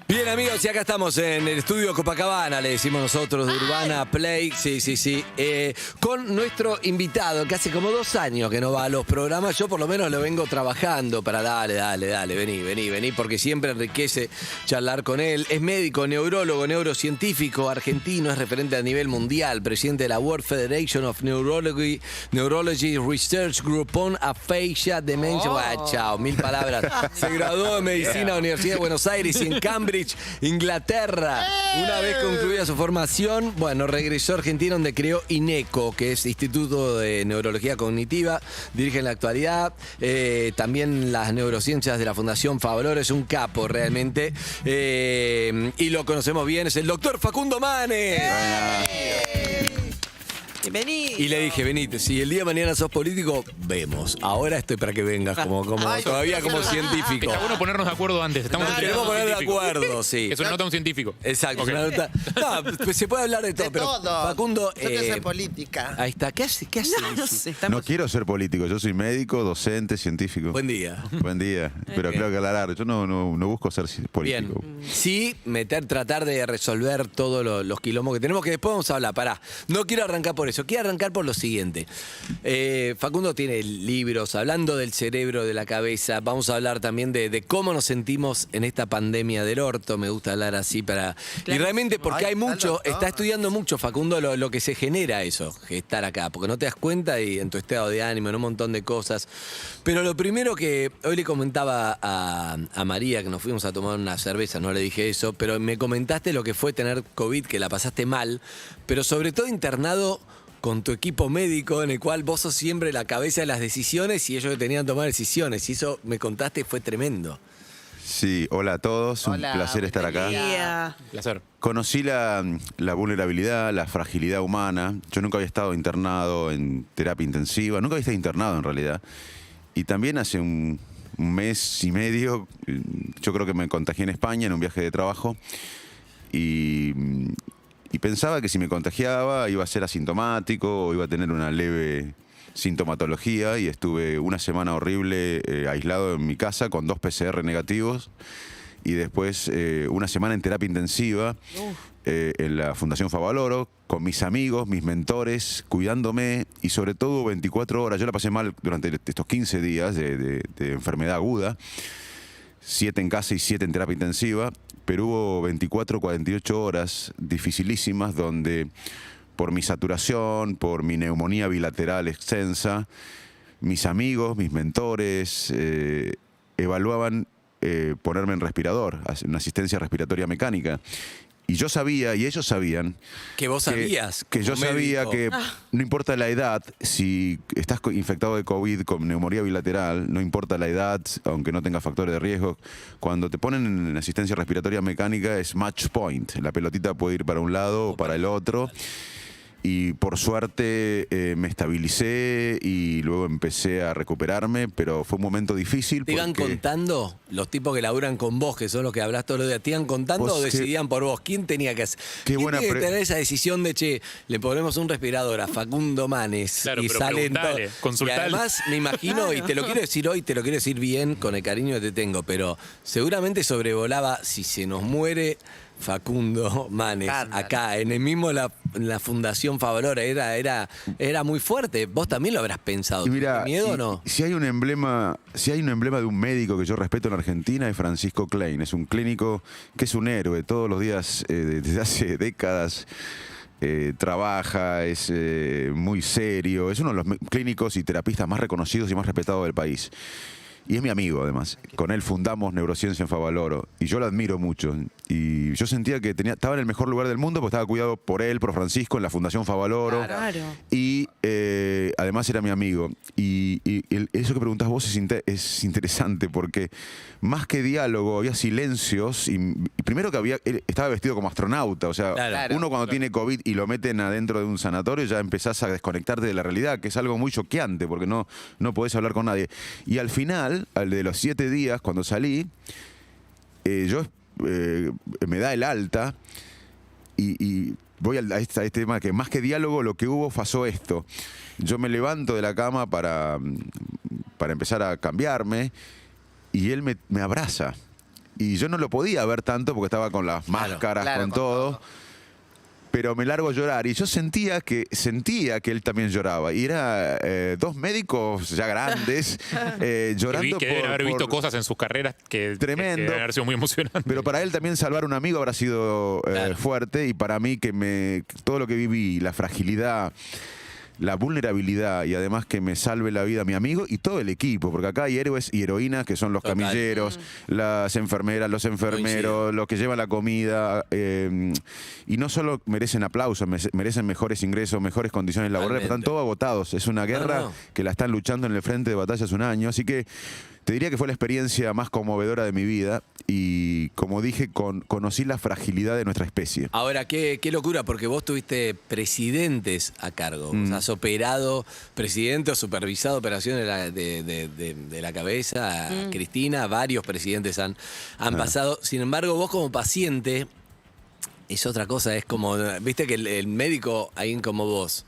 Bien, amigos, y acá estamos en el estudio Copacabana, le decimos nosotros, de Urbana Play, sí, con nuestro invitado, que hace como 2 años que no va a los programas. Yo por lo menos lo vengo trabajando para dale, vení, porque siempre enriquece charlar con él. Es médico, neurólogo, neurocientífico argentino, es referente a nivel mundial, presidente de la World Federation of Neurology Research Group on Aphasia, Dementia. Chao, 1000 palabras. Se graduó en medicina en la Universidad de Buenos Aires y en Cambridge, Inglaterra. Una vez concluida su formación, regresó a Argentina, donde creó INECO, que es Instituto de Neurología Cognitiva. Dirige en la actualidad también las neurociencias de la Fundación Favaloro. Es un capo realmente. Y lo conocemos bien, es el doctor Facundo Manes. Bienvenido. Y le dije, venite, si el día de mañana sos político, vemos. Ahora estoy para que vengas todavía como científico. Está bueno ponernos de acuerdo antes. Queremos poner de acuerdo, sí. Es una nota de un científico. Exacto. Okay. Una nota. No, pues se puede hablar de todo, De pero todo. Facundo. Yo quiero hacer política. Ahí está. ¿Qué hace? No sé. No quiero ser político, yo soy médico, docente, científico. Buen día. Buen día. Pero creo que aclarar, yo no busco ser político. Bien. Sí, tratar de resolver todos los quilombos que tenemos, que después vamos a hablar. Pará, no quiero arrancar por eso, quiero arrancar por lo siguiente. Facundo tiene libros hablando del cerebro, de la cabeza. Vamos a hablar también de cómo nos sentimos en esta pandemia del orto. Me gusta hablar así para... Y realmente porque hay mucho, está estudiando mucho, Facundo, lo que se genera eso, estar acá, porque no te das cuenta y en tu estado de ánimo, en un montón de cosas. Pero lo primero que hoy le comentaba a María, que nos fuimos a tomar una cerveza, no le dije eso, pero me comentaste lo que fue tener COVID, que la pasaste mal, pero sobre todo internado con tu equipo médico, en el cual vos sos siempre la cabeza de las decisiones y ellos que tenían que tomar decisiones. Y eso me contaste, fue tremendo. Sí, hola a todos, Hola, un placer estar acá. bienvenida. Placer. Conocí la vulnerabilidad, la fragilidad humana. Yo nunca había estado internado en terapia intensiva, nunca había estado internado en realidad. Y también hace un mes y medio, yo creo que me contagié en España en un viaje de trabajo y pensaba que si me contagiaba iba a ser asintomático o iba a tener una leve sintomatología, y estuve una semana horrible aislado en mi casa con 2 PCR negativos y después una semana en terapia intensiva en la Fundación Favaloro con mis amigos, mis mentores, cuidándome, y sobre todo 24 horas. Yo la pasé mal durante estos 15 días de enfermedad aguda, 7 en casa y 7 en terapia intensiva, pero hubo 24, 48 horas dificilísimas donde, por mi saturación, por mi neumonía bilateral extensa, mis amigos, mis mentores evaluaban ponerme en respirador, en asistencia respiratoria mecánica. Y yo sabía, y ellos sabían... Que vos sabías. Que yo como sabía médico. que no importa la edad, si estás infectado de COVID con neumonía bilateral, no importa la edad, aunque no tengas factores de riesgo, cuando te ponen en asistencia respiratoria mecánica es match point. La pelotita puede ir para un lado o para el otro. Y por suerte me estabilicé y luego empecé a recuperarme, pero fue un momento difícil. ¿Te iban contando los tipos que laburan con vos, que son los que hablas todos los días? ¿Te iban contando o decidían por vos? ¿Quién tenía que hacer? Qué ¿Quién buena tiene que tener esa decisión de, che, le ponemos un respirador a Facundo Manes? Claro, y pero salen preguntale, todos? Y consultale. además me imagino, y te lo quiero decir hoy, te lo quiero decir bien, con el cariño que te tengo, pero seguramente sobrevolaba, si se nos muere Facundo Manes, acá, en el mismo la Fundación Favaloro, era muy fuerte. Vos también lo habrás pensado. Y mira, ¿Tuviste miedo o no? Si hay un emblema de un médico que yo respeto en Argentina, es Francisco Klein. Es un clínico que es un héroe. Todos los días, desde hace décadas, trabaja, es muy serio. Es uno de los clínicos y terapistas más reconocidos y más respetados del país. Y es mi amigo, además. Con él fundamos Neurociencia en Favaloro. Y yo lo admiro mucho. Y yo sentía que estaba en el mejor lugar del mundo porque estaba cuidado por él, por Francisco, en la Fundación Favaloro. Claro. Y además era mi amigo. Y eso que preguntás vos es interesante porque más que diálogo había silencios. Y primero que él estaba vestido como astronauta. O sea, Claro. uno cuando tiene COVID y lo meten adentro de un sanatorio ya empezás a desconectarte de la realidad, que es algo muy choqueante porque no podés hablar con nadie. Y al final, al de los 7 días, cuando salí, me da el alta y voy a este tema que más que diálogo lo que hubo pasó esto. Yo me levanto de la cama para empezar a cambiarme y él me abraza. y yo no lo podía ver tanto porque estaba con las máscaras, claro, con con todo. Pero me largo a llorar y yo sentía que él también lloraba. Y era dos médicos ya grandes llorando Que deben haber visto por- cosas en sus carreras que Tremendo. deben haber sido muy emocionantes. Pero para él también salvar a un amigo habrá sido fuerte, y para mí todo lo que viví, la fragilidad, la vulnerabilidad, y además que me salve la vida mi amigo y todo el equipo, porque acá hay héroes y heroínas que son los Total. camilleros, las enfermeras, los enfermeros, Coincido. los que llevan la comida, y no solo merecen aplausos, merecen mejores ingresos, mejores condiciones laborales, pero están Totalmente. todos agotados. Es una guerra no. que la están luchando en el frente de batalla hace un año, así que te diría que fue la experiencia más conmovedora de mi vida, y como dije, conocí la fragilidad de nuestra especie. Ahora, qué locura, porque vos tuviste presidentes a cargo. O sea, has operado presidente o supervisado operaciones de la cabeza. Cristina, varios presidentes han pasado. Sin embargo, vos como paciente, es otra cosa. Es como, viste que el médico, ahí como vos,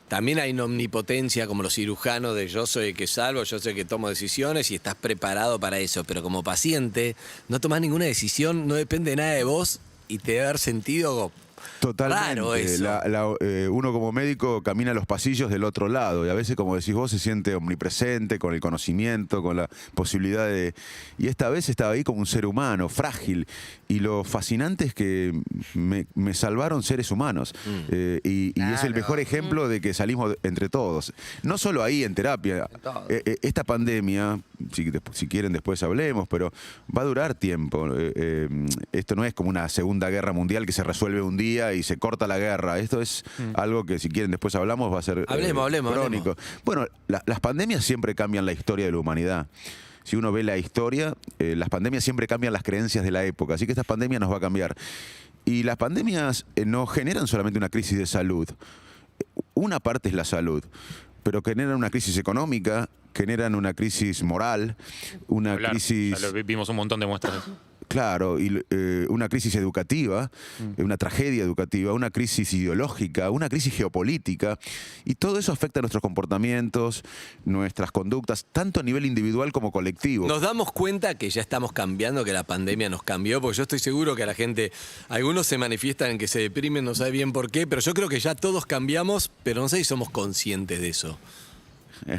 también hay una omnipotencia como los cirujanos de yo soy el que salvo, yo soy el que tomo decisiones y estás preparado para eso. Pero como paciente, no tomás ninguna decisión, no depende de nada de vos y te debe haber sentido Totalmente. raro eso. Uno como médico camina los pasillos del otro lado, y a veces, como decís vos, se siente omnipresente, con el conocimiento, con la posibilidad de... Y esta vez estaba ahí como un ser humano, frágil. Y lo fascinante es que me salvaron seres humanos. Y es el mejor ejemplo de que salimos entre todos. No solo ahí en terapia. todo. Esta pandemia, si quieren después hablemos, pero va a durar tiempo. Esto no es como una Segunda Guerra Mundial que se resuelve un día y se corta la guerra. Esto es algo que, si quieren después hablamos, va a ser Hablemos. crónico. Bueno, las pandemias siempre cambian la historia de la humanidad. Si uno ve la historia, las pandemias siempre cambian las creencias de la época, así que esta pandemia nos va a cambiar. Y las pandemias no generan solamente una crisis de salud. Una parte es la salud, pero generan una crisis económica, generan una crisis moral, una Hablar, crisis... ya lo vimos un montón de muestras de eso. Claro, y una crisis educativa, una tragedia educativa, una crisis ideológica, una crisis geopolítica, y todo eso afecta a nuestros comportamientos, nuestras conductas, tanto a nivel individual como colectivo. Nos damos cuenta que ya estamos cambiando, que la pandemia nos cambió, porque yo estoy seguro que a la gente, algunos se manifiestan en que se deprimen, no sabe bien por qué, pero yo creo que ya todos cambiamos, pero no sé si somos conscientes de eso.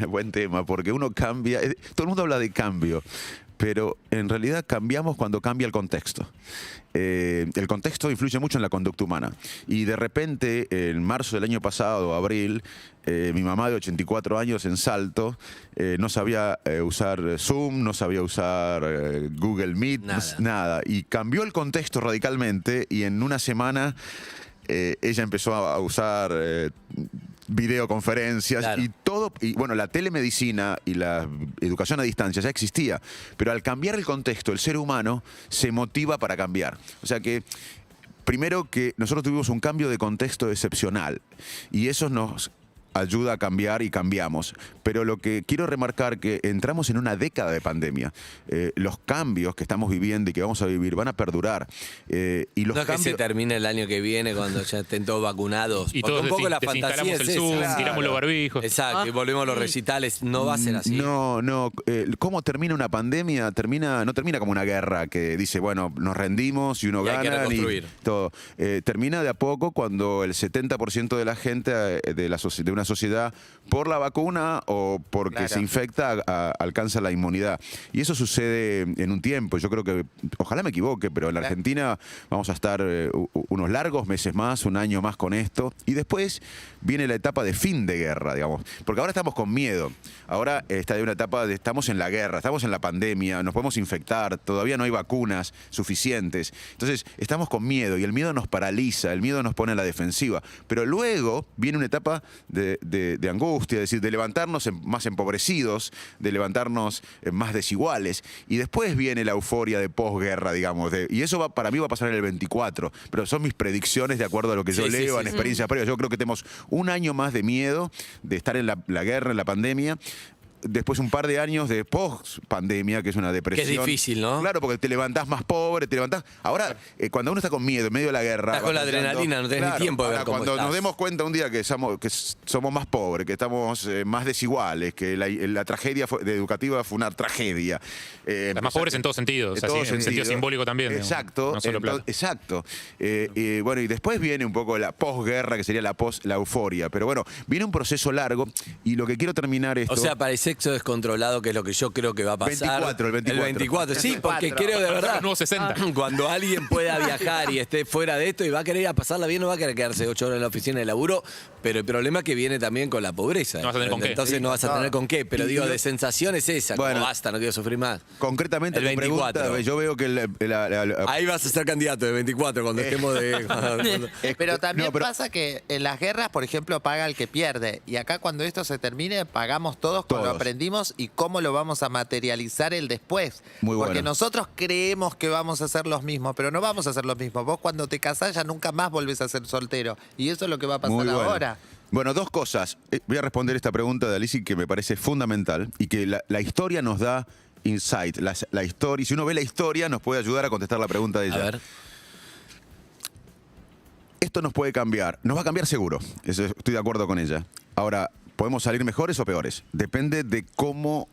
Buen tema, porque uno cambia, todo el mundo habla de cambio, pero en realidad cambiamos cuando cambia el contexto. El contexto influye mucho en la conducta humana. Y de repente, en marzo del año pasado, abril, mi mamá de 84 años en Salto no sabía usar Zoom, no sabía usar Google Meet, nada. Y cambió el contexto radicalmente, y en una semana ella empezó a usar... videoconferencias, Claro. y todo, y bueno, la telemedicina y la educación a distancia ya existía, pero al cambiar el contexto, el ser humano se motiva para cambiar. O sea que, primero, que nosotros tuvimos un cambio de contexto excepcional, y eso nos ayuda a cambiar, y cambiamos. Pero lo que quiero remarcar, que entramos en una década de pandemia. Los cambios que estamos viviendo y que vamos a vivir van a perdurar. Y los No es que se cambios... termine el año que viene cuando ya estén todos vacunados. Y Porque todos un poco la fantasía desinstalamos es el Zoom, esa. tiramos los barbijos. Exacto, y volvemos a los recitales. No va a ser así. No. ¿Cómo termina una pandemia? No termina como una guerra que dice, bueno, nos rendimos y uno Y hay que gana. reconstruir. Todo. Termina de a poco cuando el 70% de la gente de una sociedad, por la vacuna o porque Claro. se infecta, alcanza la inmunidad. Y eso sucede en un tiempo. Yo creo que, ojalá me equivoque, pero en la Argentina vamos a estar unos largos meses más, un año más con esto. Y después viene la etapa de fin de guerra, digamos. Porque ahora estamos con miedo. Ahora está en una etapa de estamos en la guerra, estamos en la pandemia, nos podemos infectar, todavía no hay vacunas suficientes. Entonces, estamos con miedo, y el miedo nos paraliza, el miedo nos pone a la defensiva. Pero luego viene una etapa de angustia, es decir, de levantarnos más empobrecidos, de levantarnos más desiguales. Y después viene la euforia de posguerra, digamos. Y eso para mí va a pasar en el 24. Pero son mis predicciones de acuerdo a lo que yo leo, en experiencias previas. Yo creo que tenemos un año más de miedo, de estar en la guerra, en la pandemia. después un par de años de post-pandemia, que es una depresión. Que es difícil, ¿no? Claro, porque te levantás más pobre, te levantás... Ahora, cuando uno está con miedo, en medio de la guerra... Estás con la batallando, adrenalina, no tenés ni tiempo de ver cómo cuando estás. nos demos cuenta un día que somos más pobres, que estamos más desiguales, que la tragedia educativa fue una tragedia. Más pobres en todos sentidos, así, en sentido simbólico también. Exacto. No solo plata. Exacto. Bueno, y después viene un poco la posguerra, que sería la euforia. Pero bueno, viene un proceso largo y lo que quiero terminar esto... O sea, para el sexo descontrolado, que es lo que yo creo que va a pasar. el 24. El 24, sí, porque creo de verdad. Los nuevos 60. Cuando alguien pueda viajar y esté fuera de esto y va a querer ir a pasarla bien, no va a querer quedarse 8 horas en la oficina de laburo, pero el problema es que viene también con la pobreza. No vas a tener con qué. Entonces no vas a tener con qué, pero digo, de sensación es esa, Bueno, como basta, no quiero sufrir más. Concretamente, El tu pregunta, 24. yo veo que Ahí vas a ser candidato de 24 cuando estemos de... Pero también no, pero- pasa que en las guerras, por ejemplo, paga el que pierde. Y acá cuando esto se termine, pagamos todos con lo Todos. aprendimos y cómo lo vamos a materializar el después. Muy bueno. Porque nosotros creemos que vamos a hacer los mismos, pero no vamos a hacer los mismos. Vos cuando te casás ya nunca más volvés a ser soltero. Y eso es lo que va a pasar Muy bueno. ahora. Bueno, dos cosas. Voy a responder esta pregunta de Alicia que me parece fundamental y que la historia nos da insight. La historia, y si uno ve la historia, nos puede ayudar a contestar la pregunta de A ella. ver. Esto nos puede cambiar. Nos va a cambiar seguro. Eso estoy de acuerdo con ella. Ahora, ¿podemos salir mejores o peores? Depende de cómo...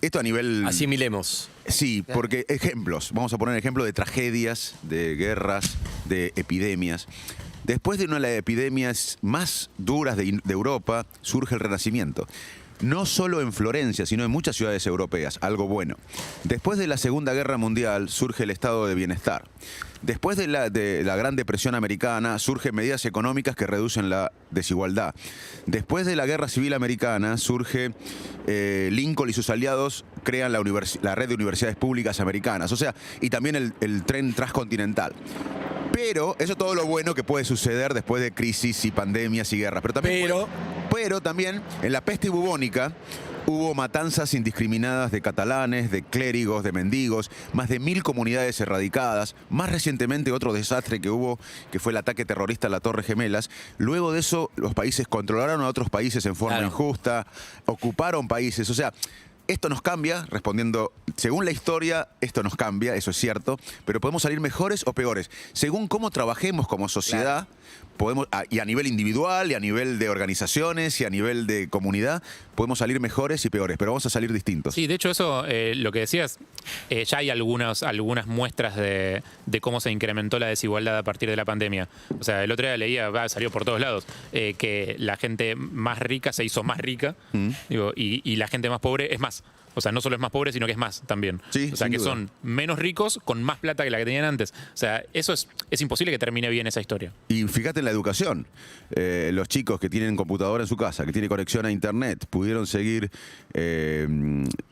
Esto a nivel... Asimilemos. Sí, porque ejemplos. Vamos a poner ejemplos de tragedias, de guerras, de epidemias. Después de una de las epidemias más duras de Europa, surge el Renacimiento. No solo en Florencia, sino en muchas ciudades europeas, algo bueno. Después de la Segunda Guerra Mundial surge el estado de bienestar. Después de la Gran Depresión Americana surgen medidas económicas que reducen la desigualdad. Después de la Guerra Civil Americana surge Lincoln y sus aliados crean la red de universidades públicas americanas. O sea, y también el tren transcontinental. Pero eso es todo lo bueno que puede suceder después de crisis y pandemias y guerras. Pero también en la peste bubónica hubo matanzas indiscriminadas de catalanes, de clérigos, de mendigos, más de 1000 comunidades erradicadas. Más recientemente otro desastre que hubo, que fue el ataque terrorista a la Torre Gemelas. Luego de eso los países controlaron a otros países en forma injusta, ocuparon países. O sea, esto nos cambia, respondiendo, según la historia, esto nos cambia, eso es cierto, pero podemos salir mejores o peores. Según cómo trabajemos como sociedad, podemos, y a nivel individual, y a nivel de organizaciones, y a nivel de comunidad, podemos salir mejores y peores, pero vamos a salir distintos. Sí, de hecho eso, lo que decías, ya hay algunas muestras de cómo se incrementó la desigualdad a partir de la pandemia. O sea, el otro día leía, salió por todos lados, que la gente más rica se hizo más rica, digo, y la gente más pobre es más. O sea, no solo es más pobre, sino que es más también. Sí, o sea, sin que duda. son menos ricos con más plata que la que tenían antes. O sea, eso es imposible que termine bien esa historia. Y fíjate en la educación. Los chicos que tienen computadora en su casa, que tienen conexión a internet, pudieron seguir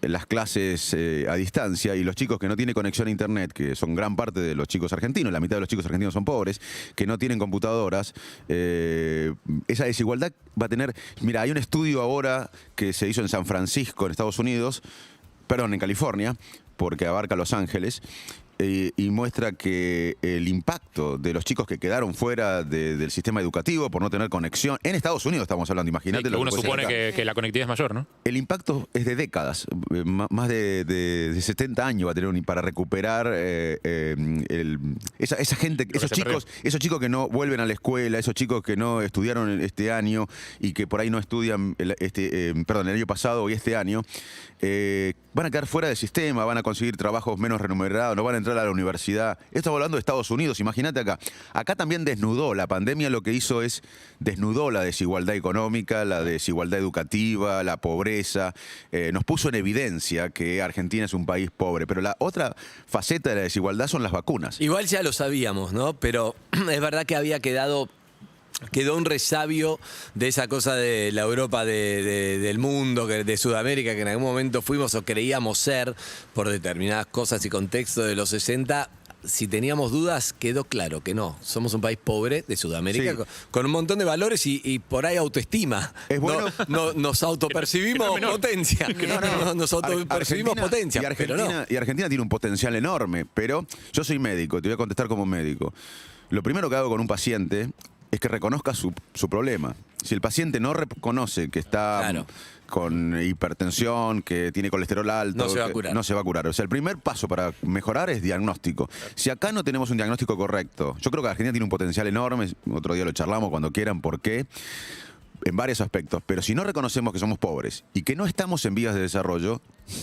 las clases a distancia, y los chicos que no tienen conexión a internet, que son gran parte de los chicos argentinos, la mitad de los chicos argentinos son pobres, que no tienen computadoras, esa desigualdad va a tener... Mira, hay un estudio ahora que se hizo en San Francisco, en Estados Unidos, perdón, en California, porque abarca Los Ángeles, y muestra que el impacto de los chicos que quedaron fuera del sistema educativo por no tener conexión, en Estados Unidos estamos hablando, imagínate. Que lo uno puede ser supone acá. que la conectividad es mayor, ¿no? El impacto es de décadas, más de 70 años va a tener para recuperar esa gente, Lo que se perdió. esos chicos que no vuelven a la escuela, esos chicos que no estudiaron este año y que por ahí no estudian el año pasado y este año, van a quedar fuera del sistema, van a conseguir trabajos menos remunerados, no van a entrar a la universidad. Estamos hablando de Estados Unidos, imagínate acá. Acá también desnudó, la pandemia lo que hizo es desnudó la desigualdad económica, la desigualdad educativa, la pobreza, nos puso en evidencia que Argentina es un país pobre, pero la otra faceta de la desigualdad son las vacunas. Igual ya lo sabíamos, ¿no? Pero es verdad que quedó un resabio de esa cosa de la Europa del mundo, de Sudamérica, que en algún momento fuimos o creíamos ser por determinadas cosas y contextos de los 60. Si teníamos dudas, quedó claro que no. Somos un país pobre de Sudamérica, Sí. con un montón de valores y por ahí autoestima. Es bueno. Nos autopercibimos que no es menor. potencia. Nos autopercibimos potencia, pero no. Y Argentina tiene un potencial enorme, pero yo soy médico, te voy a contestar como médico. Lo primero que hago con un paciente es que reconozca su problema. Si el paciente no reconoce que está Claro. con hipertensión, que tiene colesterol alto. No se va a curar. No se va a curar. O sea, el primer paso para mejorar es diagnóstico. Si acá no tenemos un diagnóstico correcto, yo creo que Argentina tiene un potencial enorme, otro día lo charlamos cuando quieran, ¿por qué? En varios aspectos, pero si no reconocemos que somos pobres y que no estamos en vías de desarrollo,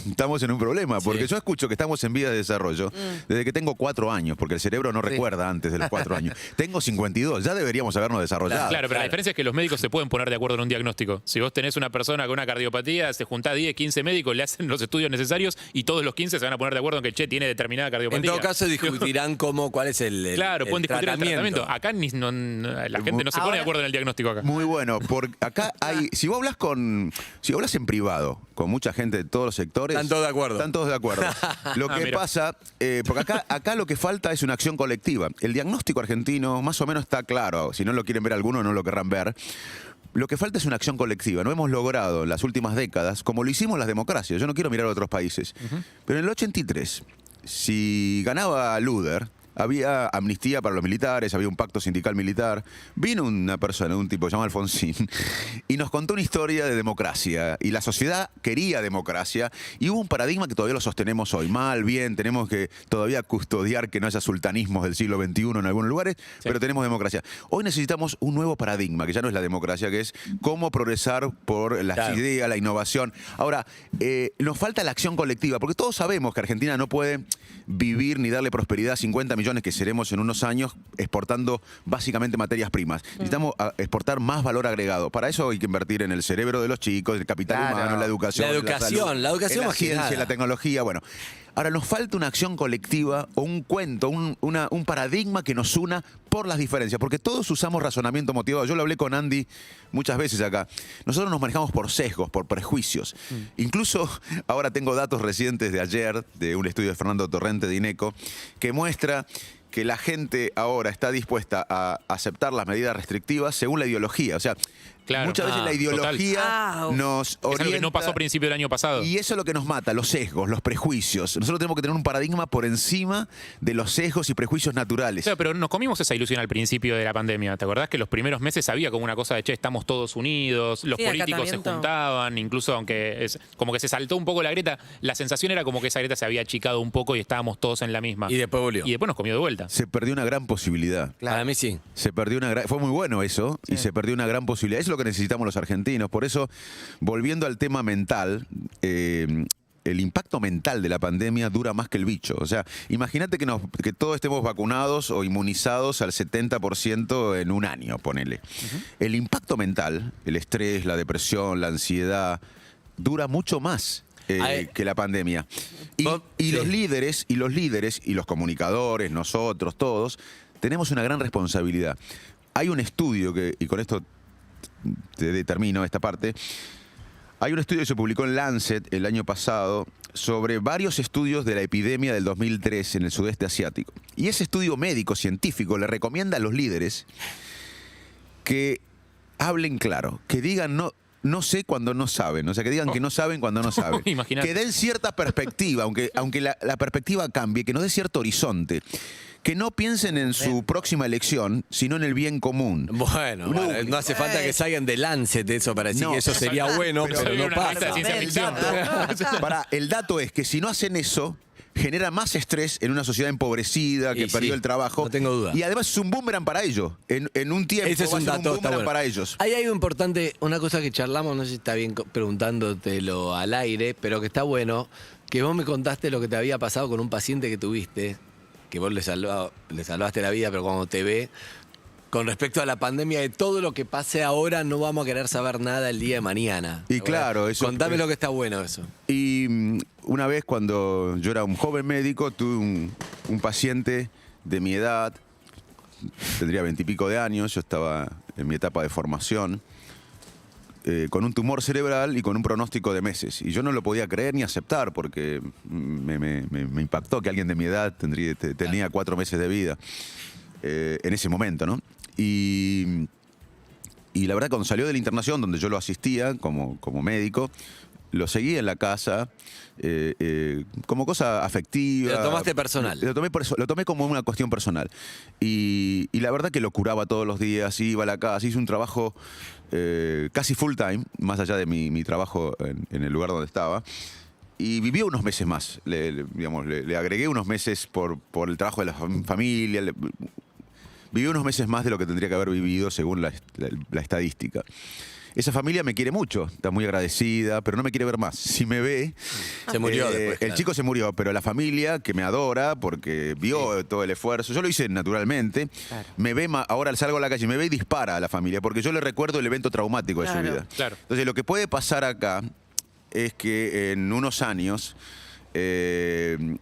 estamos en un problema, porque Sí. yo escucho que estamos en vías de desarrollo desde que tengo 4 años, porque el cerebro no recuerda antes de los 4 años. Tengo 52, ya deberíamos habernos desarrollado. Claro, pero la diferencia es que los médicos se pueden poner de acuerdo en un diagnóstico. Si vos tenés una persona con una cardiopatía, se juntá 10, 15 médicos, le hacen los estudios necesarios y todos los 15 se van a poner de acuerdo en que, che, tiene determinada En cardiopatía. todo caso discutirán cuál es el Claro, pueden discutir el tratamiento. Acá la gente no se pone Ahora- de acuerdo en el diagnóstico acá. Muy bueno, porque acá hay, si vos hablas en privado con mucha gente de todos los sectores, Están todos de acuerdo. Están todos de acuerdo. Lo que mira. pasa, porque acá lo que falta es una acción colectiva. El diagnóstico argentino más o menos está claro. Si no lo quieren ver algunos, no lo querrán ver. Lo que falta es una acción colectiva. No hemos logrado en las últimas décadas, como lo hicimos las democracias. Yo no quiero mirar a otros países. Pero en el 83, si ganaba Luder, había amnistía para los militares, había un pacto sindical militar. Vino una persona, un tipo llamado Alfonsín, y nos contó una historia de democracia. Y la sociedad quería democracia. Y hubo un paradigma que todavía lo sostenemos hoy. Mal, bien, tenemos que todavía custodiar que no haya sultanismos del siglo XXI en algunos lugares, pero tenemos democracia. Hoy necesitamos un nuevo paradigma, que ya no es la democracia, que es cómo progresar por las Claro. ideas, la innovación. Ahora, nos falta la acción colectiva, porque todos sabemos que Argentina no puede vivir ni darle prosperidad a 50 millones que seremos en unos años exportando básicamente materias primas. Necesitamos exportar más valor agregado. Para eso hay que invertir en el cerebro de los chicos, el capital Claro. humano, la educación. La educación, salud, la educación en la más que ciencia, nada. la tecnología. Bueno, ahora nos falta una acción colectiva o un cuento, un paradigma que nos una por las diferencias, porque todos usamos razonamiento motivado. Yo lo hablé con Andy muchas veces acá. Nosotros nos manejamos por sesgos, por prejuicios. Incluso ahora tengo datos recientes de ayer, de un estudio de Fernando Torrente de INECO, que muestra que la gente ahora está dispuesta a aceptar las medidas restrictivas según la ideología. O sea, Claro. muchas veces la total. ideología Wow. nos Es algo que no orienta. pasó a principio del año pasado. Y eso es lo que nos mata, los sesgos, los prejuicios. Nosotros tenemos que tener un paradigma por encima de los sesgos y prejuicios naturales. Claro, pero nos comimos esa ilusión al principio de la pandemia. ¿Te acordás que los primeros meses había como una cosa de, che, estamos todos unidos, los Sí, políticos se acatamiento. juntaban, incluso aunque como que se saltó un poco la grieta, la sensación era como que esa grieta se había achicado un poco y estábamos todos en la misma. Y después volvió. Y después nos comió de vuelta. Se perdió una gran posibilidad. Para mí sí. Se perdió fue muy bueno eso y se perdió una gran posibilidad. Eso es lo que necesitamos los argentinos. Por eso, volviendo al tema mental, el impacto mental de la pandemia dura más que el bicho. O sea, imagínate que todos estemos vacunados o inmunizados al 70% en un año, ponele. El impacto mental, el estrés, la depresión, la ansiedad, dura mucho más. Ay. Que la pandemia. Vos- Y los sí. líderes, y los comunicadores, nosotros, todos, tenemos una gran responsabilidad. Hay un estudio y con esto termino esta parte. Hay un estudio que se publicó en Lancet el año pasado sobre varios estudios de la epidemia del 2003 en el sudeste asiático. Y ese estudio médico, científico, le recomienda a los líderes que hablen claro, que digan no sé cuando no saben, o sea, que digan que no saben cuando no saben. Imagínate. Que den cierta perspectiva, aunque la perspectiva cambie, que nos dé cierto horizonte. Que no piensen en su próxima elección, sino en el bien común. Bueno, no hace falta que salgan de Lancet eso para decir No. que eso sería bueno, Pero pero, Soy no una revista de pasa. ciencia ficción. El dato es que si no hacen eso, genera más estrés en una sociedad empobrecida, que Y perdió sí, el trabajo. no tengo duda. Y además es un boomerang para ellos. En un tiempo Ese es va a un ser dato, un está boomerang bueno. para ellos. Hay algo importante, una cosa que charlamos, no sé si está bien preguntándotelo al aire, pero que está bueno, que vos me contaste lo que te había pasado con un paciente que tuviste, que vos le salvaste la vida, pero cuando te ve, con respecto a la pandemia, de todo lo que pase ahora, no vamos a querer saber nada el día de mañana. Y claro, eso- Contame lo que está bueno eso. Y una vez cuando yo era un joven médico, tuve un paciente de mi edad, tendría 20 y pico de años, yo estaba en mi etapa de formación, con un tumor cerebral y con un pronóstico de meses. Y yo no lo podía creer ni aceptar porque me impactó que alguien de mi edad tenía 4 meses de vida en ese momento, ¿no? Y la verdad, cuando salió de la internación, donde yo lo asistía como médico, lo seguí en la casa como cosa afectiva. Lo tomaste personal. Lo tomé como una cuestión personal. Y la verdad que lo curaba todos los días, iba a la casa, hice un trabajo casi full time, más allá de mi trabajo en el lugar donde estaba. Y vivió unos meses más. Le agregué unos meses por el trabajo de la familia. Vivió unos meses más de lo que tendría que haber vivido según la estadística. Esa familia me quiere mucho, está muy agradecida, pero no me quiere ver más. Si me ve... Se murió después. El chico se murió, pero la familia, que me adora porque vio todo el esfuerzo, yo lo hice naturalmente, me ve, ahora salgo a la calle, me ve y dispara a la familia, porque yo le recuerdo el evento traumático de su vida. Claro. Entonces, lo que puede pasar acá es que en unos años...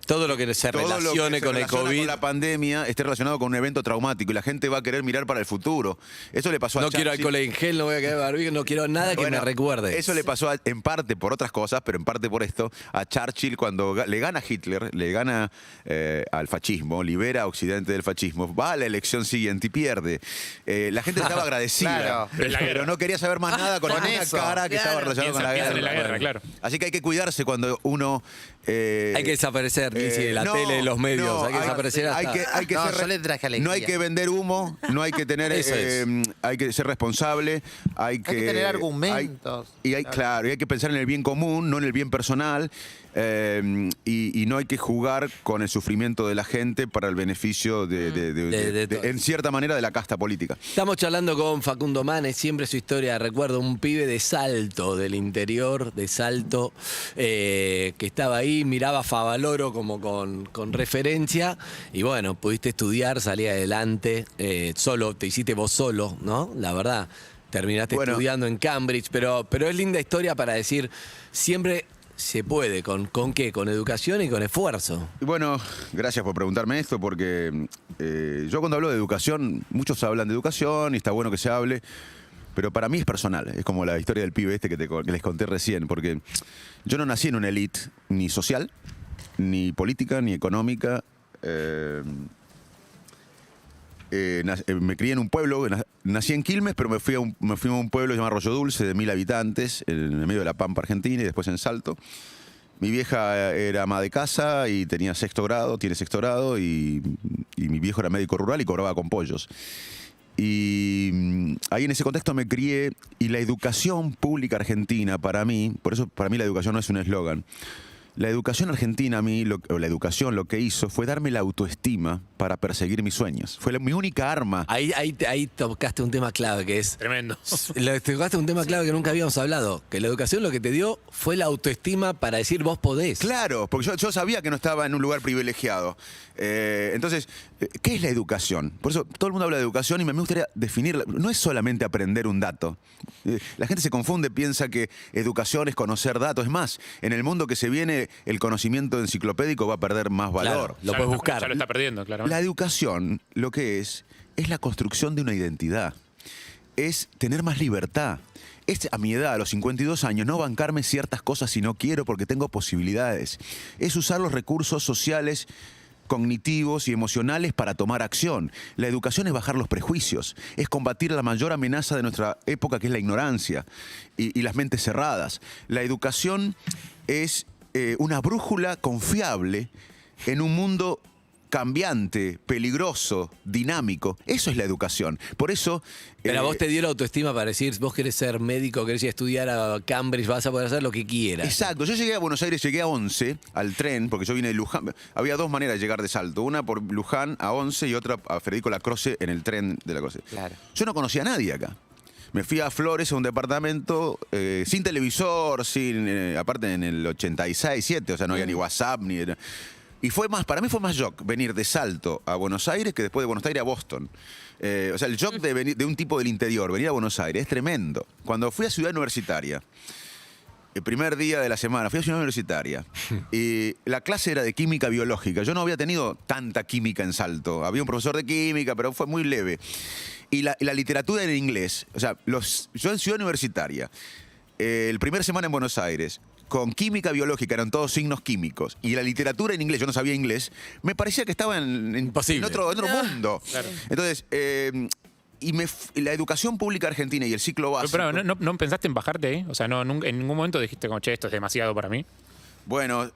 todo lo que se relacione con el COVID. Con la pandemia esté relacionado con un evento traumático y la gente va a querer mirar para el futuro. Eso le pasó a No quiero Churchill. alcohol en gel, no voy a quedar barbijo, no quiero nada que Bueno, me recuerde. Eso le pasó en parte por otras cosas, pero en parte por esto, a Churchill cuando le gana a Hitler, le gana al fascismo, libera a Occidente del fascismo, va a la elección siguiente y pierde. La gente estaba agradecida, Claro. pero no quería saber más nada con una eso. cara que estaba relacionada con la Piensan en la guerra, guerra. claro. Así que hay que cuidarse cuando uno... Hay que desaparecer, Lizzy, de la no, tele, de los medios. no, hay que desaparecer hasta... hay que No, ser yo le traje alegría. no hay que vender humo, no hay que tener, Eso es. hay que ser responsable, hay que tener argumentos. y hay que pensar en el bien común, no en el bien personal, y no hay que jugar con el sufrimiento de la gente para el beneficio en cierta manera de la casta política. Estamos charlando con Facundo Manes, siempre su historia, recuerdo, un pibe de Salto, del interior de Salto, que estaba ahí, miraba a Favaloro como con referencia, y bueno, pudiste estudiar, salir adelante, solo, te hiciste vos solo, ¿no? La verdad, terminaste estudiando en Cambridge, pero es linda historia para decir, siempre... Se puede, ¿con qué? Con educación y con esfuerzo. Y bueno, gracias por preguntarme esto, porque yo cuando hablo de educación, muchos hablan de educación y está bueno que se hable, pero para mí es personal, es como la historia del pibe este que les conté recién, porque yo no nací en una élite ni social, ni política, ni económica. Me crié en un pueblo, nací en Quilmes, pero me fui a un pueblo llamado Arroyo Dulce, de 1000 habitantes, en el medio de la Pampa Argentina, y después en Salto. Mi vieja era ama de casa y tiene sexto grado, y mi viejo era médico rural y cobraba con pollos. Y ahí en ese contexto me crié, y la educación pública argentina para mí, por eso para mí la educación no es un eslogan, la educación argentina la educación lo que hizo fue darme la autoestima para perseguir mis sueños. Fue mi única arma. Ahí tocaste un tema clave que es... Tremendo. Tocaste un tema clave que nunca habíamos hablado, que la educación lo que te dio fue la autoestima para decir vos podés. Claro, porque yo sabía que no estaba en un lugar privilegiado. Entonces, ¿qué es la educación? Por eso todo el mundo habla de educación y me gustaría definirla. No es solamente aprender un dato. La gente se confunde, piensa que educación es conocer datos. Es más, en el mundo que se viene, el conocimiento enciclopédico va a perder más valor. Claro, lo puedes buscar. Ya lo está perdiendo, claro. La educación, lo que es la construcción de una identidad. Es tener más libertad. Es a mi edad, a los 52 años, no bancarme ciertas cosas si no quiero porque tengo posibilidades. Es usar los recursos sociales, cognitivos y emocionales para tomar acción. La educación es bajar los prejuicios, es combatir la mayor amenaza de nuestra época, que es la ignorancia y las mentes cerradas. La educación es una brújula confiable en un mundo cambiante, peligroso, dinámico. Eso es la educación. Por eso... Pero a vos te dio la autoestima para decir, vos querés ser médico, querés ir a estudiar a Cambridge, vas a poder hacer lo que quieras. Exacto. Yo llegué a Buenos Aires, llegué a 11 al tren, porque yo vine de Luján. Había dos maneras de llegar de Salto. Una por Luján a 11 y otra a Federico Lacroze en el tren de Lacroze. Claro. Yo no conocía a nadie acá. Me fui a Flores, a un departamento sin televisor, aparte en el 86, 7, o sea, no había ni WhatsApp, ni... Y para mí fue más shock venir de Salto a Buenos Aires que después de Buenos Aires a Boston. O sea, el shock de venir de un tipo del interior, venir a Buenos Aires, es tremendo. Cuando fui a Ciudad Universitaria, el primer día de la semana, fui a Ciudad Universitaria y la clase era de química biológica. Yo no había tenido tanta química en Salto. Había un profesor de química, pero fue muy leve. Y la literatura en inglés, o sea, yo en Ciudad Universitaria, el primer semana en Buenos Aires, con química biológica, eran todos signos químicos, y la literatura en inglés, yo no sabía inglés, me parecía que estaba en otro mundo. Claro. Entonces, la educación pública argentina y el ciclo básico... Pero, ¿no pensaste en bajarte ahí? O sea, en ningún momento dijiste como, che, esto es demasiado para mí. Bueno,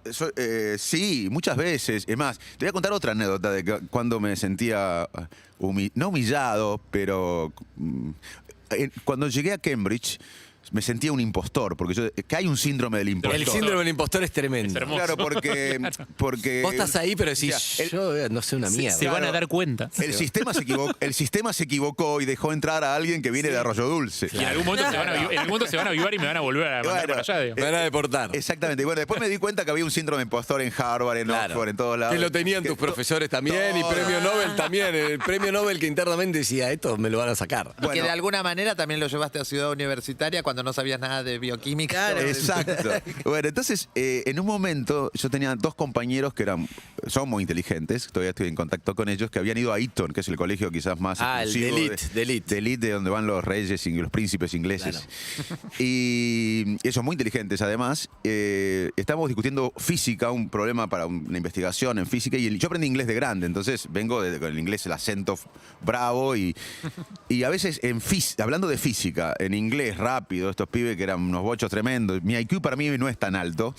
sí, muchas veces. Es más, te voy a contar otra anécdota de cuando me sentía no humillado, pero cuando llegué a Cambridge me sentía un impostor, porque que hay un síndrome del impostor. El síndrome del impostor es tremendo. Es hermoso. Claro, porque Vos estás ahí, pero decís, o sea, yo no sé una mierda. Se van a dar cuenta. el sistema se equivocó y dejó entrar a alguien que viene de Arroyo Dulce. Y en algún momento se van a avivar y me van a volver a mandar Bueno, para allá. Digo. Me van a deportar. Exactamente. Y bueno, después me di cuenta que había un síndrome de impostor en Harvard, en Claro. Oxford, en todos lados. Que lo tenían tus profesores también y todo. premio Nobel también. El premio Nobel que internamente decía, esto me lo van a sacar. Que Bueno. de alguna manera también lo llevaste a Ciudad Universitaria cuando no sabías nada de bioquímica. Exacto. Bueno, entonces, en un momento yo tenía dos compañeros que son muy inteligentes, todavía estoy en contacto con ellos, que habían ido a Eton, que es el colegio quizás más Ah, el de exclusivo elite, de elite. de elite, de donde van los reyes y los príncipes ingleses. Y ellos muy inteligentes además. Estábamos discutiendo física, un problema para una investigación en física, y yo aprendí inglés de grande, entonces vengo con el inglés, el acento bravo, y a veces hablando de física, en inglés rápido, estos pibes que eran unos bochos tremendos, mi IQ para mí no es tan alto,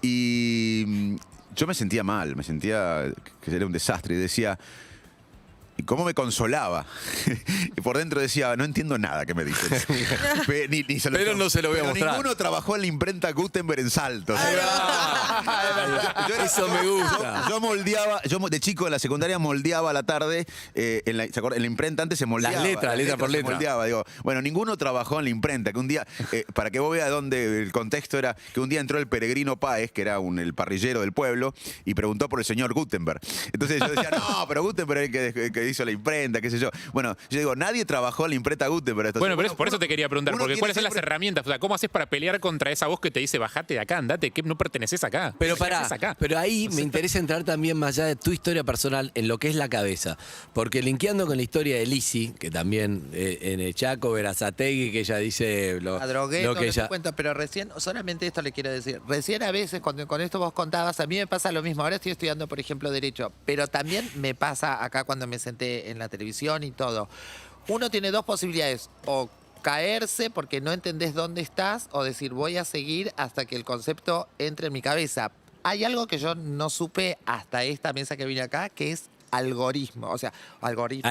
y yo me sentía mal, me sentía que era un desastre, y decía... ¿Y cómo me consolaba? Y por dentro decía, no entiendo nada que me dicen. Pero no se lo voy a mostrar. Ninguno trabajó en la imprenta Gutenberg en Salto. Eso me gusta. Yo moldeaba, de chico en la secundaria moldeaba a la tarde, en la imprenta antes se moldeaba. Las letras, letra por se letra. moldeaba, digo. Bueno, ninguno trabajó en la imprenta, que un día, para que vos veas dónde el contexto era, que un día entró el peregrino Páez, que era el parrillero del pueblo, y preguntó por el señor Gutenberg. Entonces yo decía, no, pero Gutenberg es el que hizo la imprenta, qué sé yo. Bueno, yo digo, nadie trabajó en la imprenta Gutenberg. Entonces, Bueno, pero por eso te quería preguntar, porque ¿cuáles son las herramientas? O sea, ¿cómo haces para pelear contra esa voz que te dice, bajate de acá, andate, que no perteneces acá? Pero ¿Qué pará, haces acá? pero ahí me interesa entrar también más allá de tu historia personal en lo que es la cabeza. Porque linkeando con la historia de Lizzy, que también en el Chaco, Verazategui, que ella dice A drogué, lo no que les ella... cuento, pero recién, solamente esto le quiero decir. Recién a veces, cuando con esto vos contabas, a mí me pasa lo mismo. Ahora estoy estudiando, por ejemplo, Derecho, pero también me pasa acá cuando me senté en la televisión y todo. Uno tiene dos posibilidades, o caerse porque no entendés dónde estás, o decir, voy a seguir hasta que el concepto entre en mi cabeza. Hay algo que yo no supe hasta esta mesa que vine acá, que es algoritmo, o sea, algoritmo.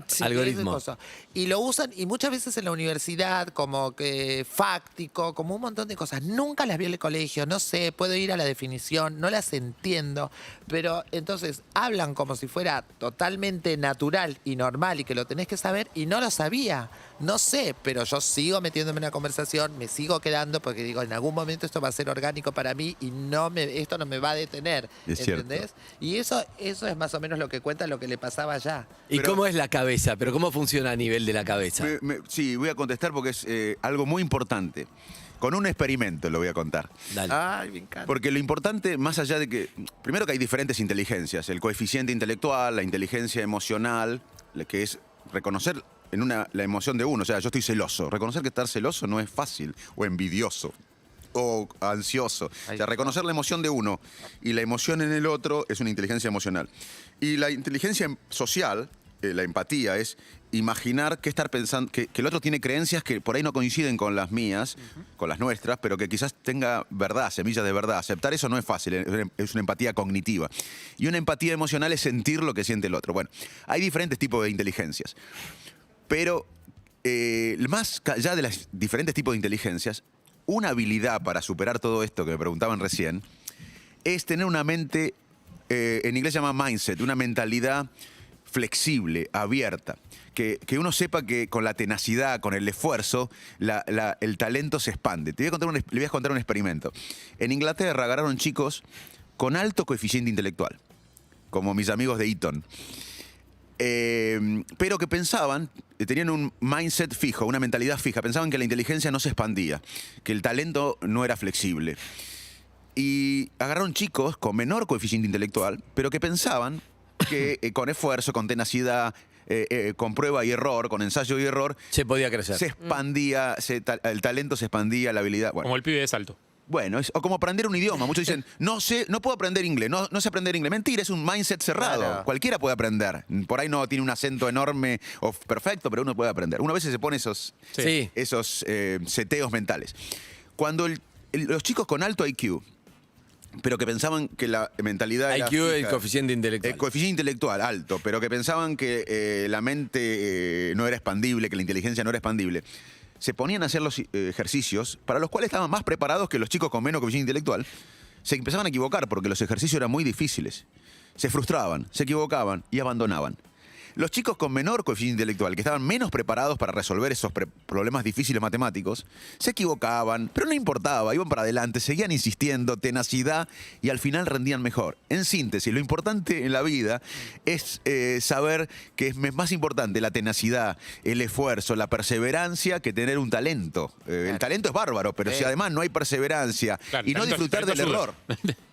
Sí, Algoritmo. esa cosa. Y lo usan, y muchas veces en la universidad, como que fáctico, como un montón de cosas. Nunca las vi en el colegio, no sé, puedo ir a la definición, no las entiendo, pero entonces hablan como si fuera totalmente natural y normal y que lo tenés que saber, y no lo sabía. No sé, pero yo sigo metiéndome en la conversación, me sigo quedando porque digo, en algún momento esto va a ser orgánico para mí y esto no me va a detener. Es ¿entendés? cierto. Y eso es más o menos lo que cuenta lo que le pasaba allá. ¿Y Pero- cómo es la cabeza? ¿Pero cómo funciona a nivel de la cabeza? Sí, voy a contestar porque es algo muy importante. Con un experimento lo voy a contar. Dale. Ay, me encanta. Porque lo importante, más allá de que, primero que hay diferentes inteligencias, el coeficiente intelectual, la inteligencia emocional, que es reconocer la emoción de uno, o sea, yo estoy celoso. Reconocer que estar celoso no es fácil, o envidioso, o ansioso. O sea, reconocer la emoción de uno y la emoción en el otro es una inteligencia emocional. Y la inteligencia social, la empatía, es imaginar qué estar pensando, que el otro tiene creencias que por ahí no coinciden con las mías, con las nuestras, pero que quizás tenga verdad, semillas de verdad. Aceptar eso no es fácil, es una empatía cognitiva. Y una empatía emocional es sentir lo que siente el otro. Bueno, hay diferentes tipos de inteligencias. Pero más allá de los diferentes tipos de inteligencias, una habilidad para superar todo esto que me preguntaban recién es tener una mente, en inglés se llama mindset, una mentalidad flexible, abierta. Que uno sepa que con la tenacidad, con el esfuerzo, el talento se expande. Le voy a contar un experimento. En Inglaterra agarraron chicos con alto coeficiente intelectual, como mis amigos de Eton. Pero que pensaban, tenían un mindset fijo, una mentalidad fija, pensaban que la inteligencia no se expandía, que el talento no era flexible. Y agarraron chicos con menor coeficiente intelectual, pero que pensaban que con esfuerzo, con tenacidad, con prueba y error, con ensayo y error, Se podía crecer. se expandía, el talento se expandía, la habilidad. Bueno, Como el pibe de Salto. Bueno, o como aprender un idioma. Muchos dicen, no puedo aprender inglés, no sé aprender inglés. Mentira, es un mindset cerrado. Claro. Cualquiera puede aprender. Por ahí no tiene un acento enorme o perfecto, pero uno puede aprender. Uno a veces se pone esos seteos mentales. Cuando los chicos con alto IQ, pero que pensaban que la mentalidad era IQ es el fija, coeficiente intelectual. el coeficiente intelectual alto, pero que pensaban que la mente no era expandible, que la inteligencia no era expandible, se ponían a hacer los ejercicios para los cuales estaban más preparados que los chicos con menos coeficiente intelectual. Se empezaban a equivocar porque los ejercicios eran muy difíciles. Se frustraban, se equivocaban y abandonaban. Los chicos con menor coeficiente intelectual, que estaban menos preparados para resolver esos problemas difíciles matemáticos, se equivocaban, pero no importaba, iban para adelante, seguían insistiendo, tenacidad, y al final rendían mejor. En síntesis, lo importante en la vida es saber que es más importante la tenacidad, el esfuerzo, la perseverancia que tener un talento. El talento es bárbaro, pero si además no hay perseverancia Claro, y no talento- disfrutar del talento error.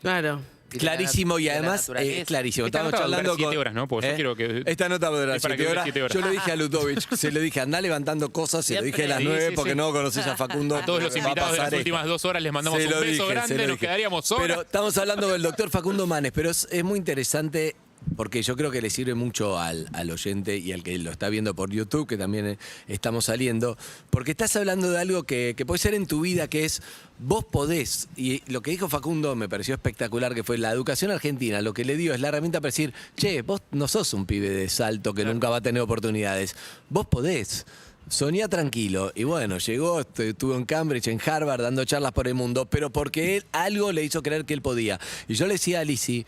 Claro. Clarísimo, y de la además naturaleza. es clarísimo. Esta Estábamos nota va a durar charlando 7 horas, ¿no? Porque yo quiero que- Esta nota va a durar Es para 7 que dure horas. 7 horas. Yo le dije a Lutovich, se lo dije, andá levantando cosas, se lo dije a las Siempre. 9 Sí, porque sí. no conoces a Facundo. A todos los va a invitados de las pasar últimas esto. 2 horas les mandamos Se un lo beso dije, se grande, lo nos dije. quedaríamos horas. Pero estamos hablando del doctor Facundo Manes, pero es muy interesante porque yo creo que le sirve mucho al oyente y al que lo está viendo por YouTube, que también estamos saliendo, porque estás hablando de algo que puede ser en tu vida, que es vos podés. Y lo que dijo Facundo me pareció espectacular, que fue la educación argentina, lo que le dio es la herramienta para decir, che, vos no sos un pibe de Salto que nunca va a tener oportunidades, vos podés. Soñá tranquilo. Y bueno, llegó, estuvo en Cambridge, en Harvard, dando charlas por el mundo, pero porque él algo le hizo creer que él podía. Y yo le decía a Lizzy,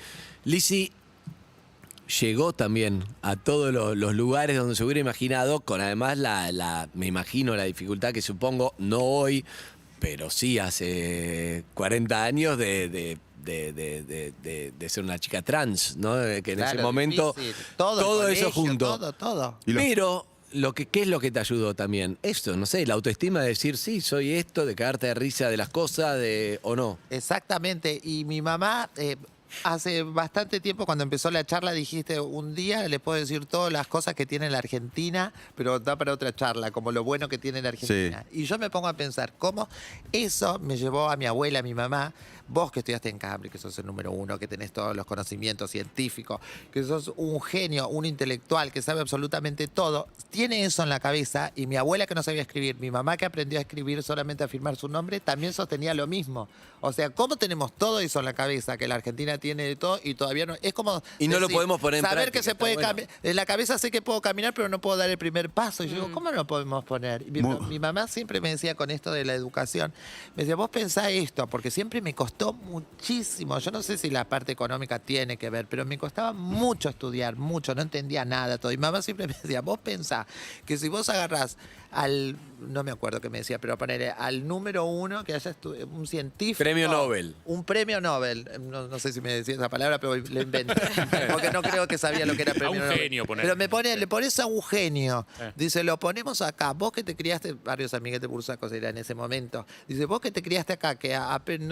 llegó también a todos los lugares donde se hubiera imaginado, con además me imagino la dificultad que supongo, no hoy, pero sí hace 40 años de ser una chica trans, ¿no? Que en Claro, ese momento difícil. Todo el eso colegio, junto. todo. Y los- Pero ¿qué es lo que te ayudó también? Esto, no sé, la autoestima de decir, sí, soy esto, de cagarte de risa de las cosas, o no. Exactamente. Y mi mamá, hace bastante tiempo, cuando empezó la charla, dijiste, un día les puedo decir todas las cosas que tiene la Argentina, pero da para otra charla, como lo bueno que tiene la Argentina. Y yo me pongo a pensar, cómo eso me llevó a mi abuela, a mi mamá, vos que estudiaste en Cambridge, que sos el número 1, que tenés todos los conocimientos científicos, que sos un genio, un intelectual, que sabe absolutamente todo, tiene eso en la cabeza, y mi abuela que no sabía escribir, mi mamá que aprendió a escribir solamente a firmar su nombre, también sostenía lo mismo. O sea, ¿cómo tenemos todo eso en la cabeza? Que la Argentina tiene de todo y todavía no... Es como... Y no lo podemos poner en saber práctica, que se está puede bueno. caminar. En la cabeza sé que puedo caminar, pero no puedo dar el primer paso. Y yo digo, ¿cómo no lo podemos poner? Y mi mamá siempre me decía con esto de la educación, me decía, vos pensá esto, porque siempre me costó muchísimo. Yo no sé si la parte económica tiene que ver, pero me costaba mucho estudiar, mucho, no entendía nada todo. Y mamá siempre me decía, vos pensá que si vos agarrás al, no me acuerdo qué me decía, pero ponerle al número 1 que haya un científico. Premio Nobel. Un premio Nobel. No sé si me decía esa palabra, pero lo inventé. Porque no creo que sabía lo que era premio un Nobel. genio, ponele. Pero le pones a un genio. Dice, lo ponemos acá. Vos que te criaste, Barrio San Miguel de Bursacos era en ese momento. Dice, vos que te criaste acá, que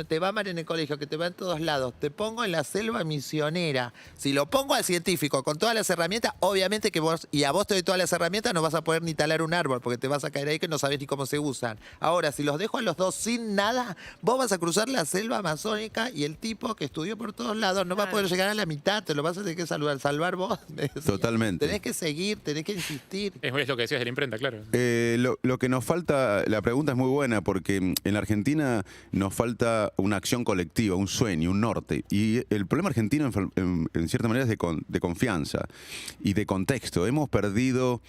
te va mal en el colegio, que te va en todos lados, te pongo en la selva misionera. Si lo pongo al científico con todas las herramientas, obviamente que vos, y a vos te doy todas las herramientas, no vas a poder ni talar un árbol, porque te vas a caer ahí que no sabés ni cómo se usan. Ahora, si los dejo a los dos sin nada, vos vas a cruzar la selva amazónica y el tipo que estudió por todos lados no va a poder llegar a la mitad, te lo vas a tener que salvar vos. me decía. Totalmente. Tenés que seguir, tenés que insistir. Es lo que decías de la imprenta, claro. Lo que nos falta, la pregunta es muy buena, porque en la Argentina nos falta una acción colectiva, un sueño, un norte. Y el problema argentino, en cierta manera, es de confianza y de contexto. Hemos perdido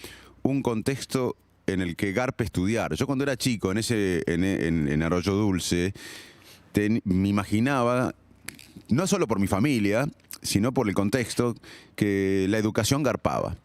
un contexto en el que garpe estudiar. Yo cuando era chico, en Arroyo Dulce, me imaginaba, no solo por mi familia, sino por el contexto, que la educación garpaba.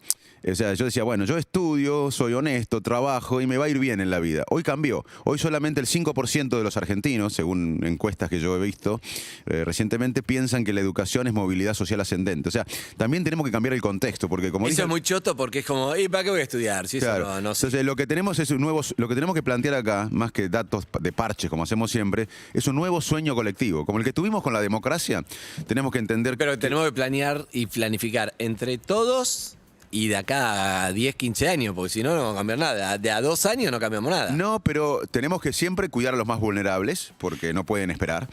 O sea, yo decía, bueno, yo estudio, soy honesto, trabajo y me va a ir bien en la vida. Hoy cambió. Hoy solamente el 5% de los argentinos, según encuestas que yo he visto recientemente, piensan que la educación es movilidad social ascendente. O sea, también tenemos que cambiar el contexto, porque como Eso dije, es muy choto porque es como, ¿y para qué voy a estudiar? Si eso claro. no sé. Entonces, lo que tenemos es lo que tenemos que plantear acá, más que datos de parches, como hacemos siempre, es un nuevo sueño colectivo. Como el que tuvimos con la democracia, tenemos que entender Pero tenemos que planear y planificar entre todos y de acá a 10, 15 años, porque si no, no va a cambiar nada. De a 2 años no cambiamos nada. No, pero tenemos que siempre cuidar a los más vulnerables, porque no pueden esperar.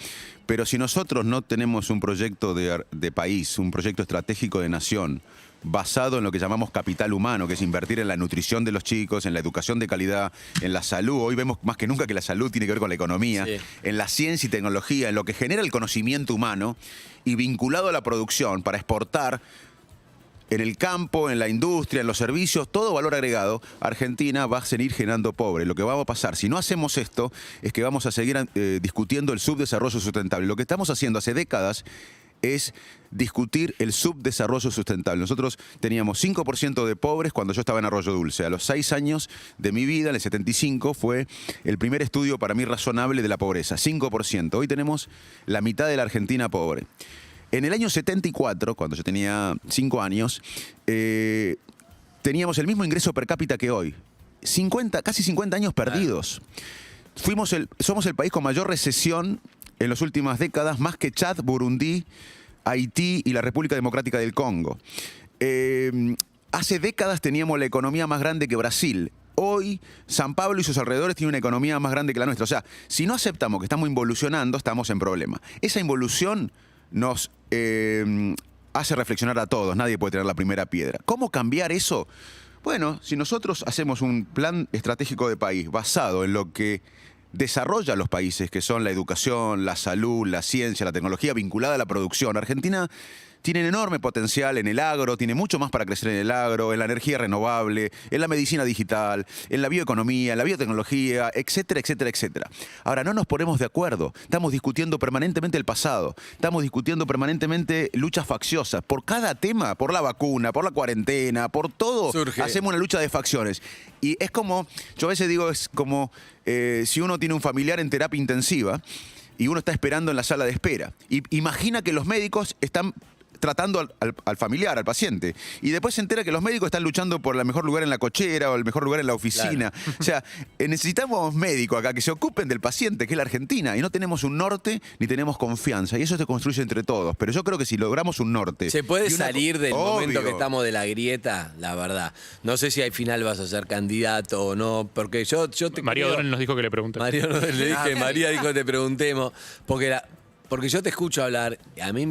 Pero si nosotros no tenemos un proyecto de país, un proyecto estratégico de nación, basado en lo que llamamos capital humano, que es invertir en la nutrición de los chicos, en la educación de calidad, en la salud. Hoy vemos más que nunca que la salud tiene que ver con la economía, Sí. en la ciencia y tecnología, en lo que genera el conocimiento humano y vinculado a la producción para exportar en el campo, en la industria, en los servicios, todo valor agregado. Argentina va a seguir generando pobre. Lo que va a pasar, si no hacemos esto, es que vamos a seguir discutiendo el subdesarrollo sustentable. Lo que estamos haciendo hace décadas es discutir el subdesarrollo sustentable. Nosotros teníamos 5% de pobres cuando yo estaba en Arroyo Dulce. A los 6 años de mi vida, en el 75, fue el primer estudio para mí razonable de la pobreza, 5%. Hoy tenemos la mitad de la Argentina pobre. En el año 74, cuando yo tenía 5 años, teníamos el mismo ingreso per cápita que hoy. Casi 50 años perdidos. Somos el país con mayor recesión en las últimas décadas, más que Chad, Burundí, Haití y la República Democrática del Congo. Hace décadas teníamos la economía más grande que Brasil. Hoy, San Pablo y sus alrededores tienen una economía más grande que la nuestra. O sea, si no aceptamos que estamos involucionando, estamos en problema. Esa involución nos hace reflexionar a todos. Nadie puede tener la primera piedra. ¿Cómo cambiar eso? Bueno, si nosotros hacemos un plan estratégico de país basado en lo que desarrolla los países, que son la educación, la salud, la ciencia, la tecnología vinculada a la producción. Argentina tiene un enorme potencial en el agro, tiene mucho más para crecer en el agro, en la energía renovable, en la medicina digital, en la bioeconomía, en la biotecnología, etcétera, etcétera, etcétera. Ahora, no nos ponemos de acuerdo. Estamos discutiendo permanentemente el pasado. Estamos discutiendo permanentemente luchas facciosas. Por cada tema, por la vacuna, por la cuarentena, por todo, hacemos una lucha de facciones. Y es como, yo a veces digo, es como si uno tiene un familiar en terapia intensiva y uno está esperando en la sala de espera. Y imagina que los médicos están tratando al familiar, al paciente. Y después se entera que los médicos están luchando por el mejor lugar en la cochera o el mejor lugar en la oficina. Claro. O sea, necesitamos médicos acá que se ocupen del paciente, que es la Argentina. Y no tenemos un norte ni tenemos confianza. Y eso se construye entre todos. Pero yo creo que si logramos un norte... ¿Se puede salir del momento que estamos de la grieta? La verdad. No sé si al final vas a ser candidato o no. Porque yo te María O'Donnell nos dijo que le preguntemos. María dijo que te preguntemos. Porque yo te escucho hablar. A mí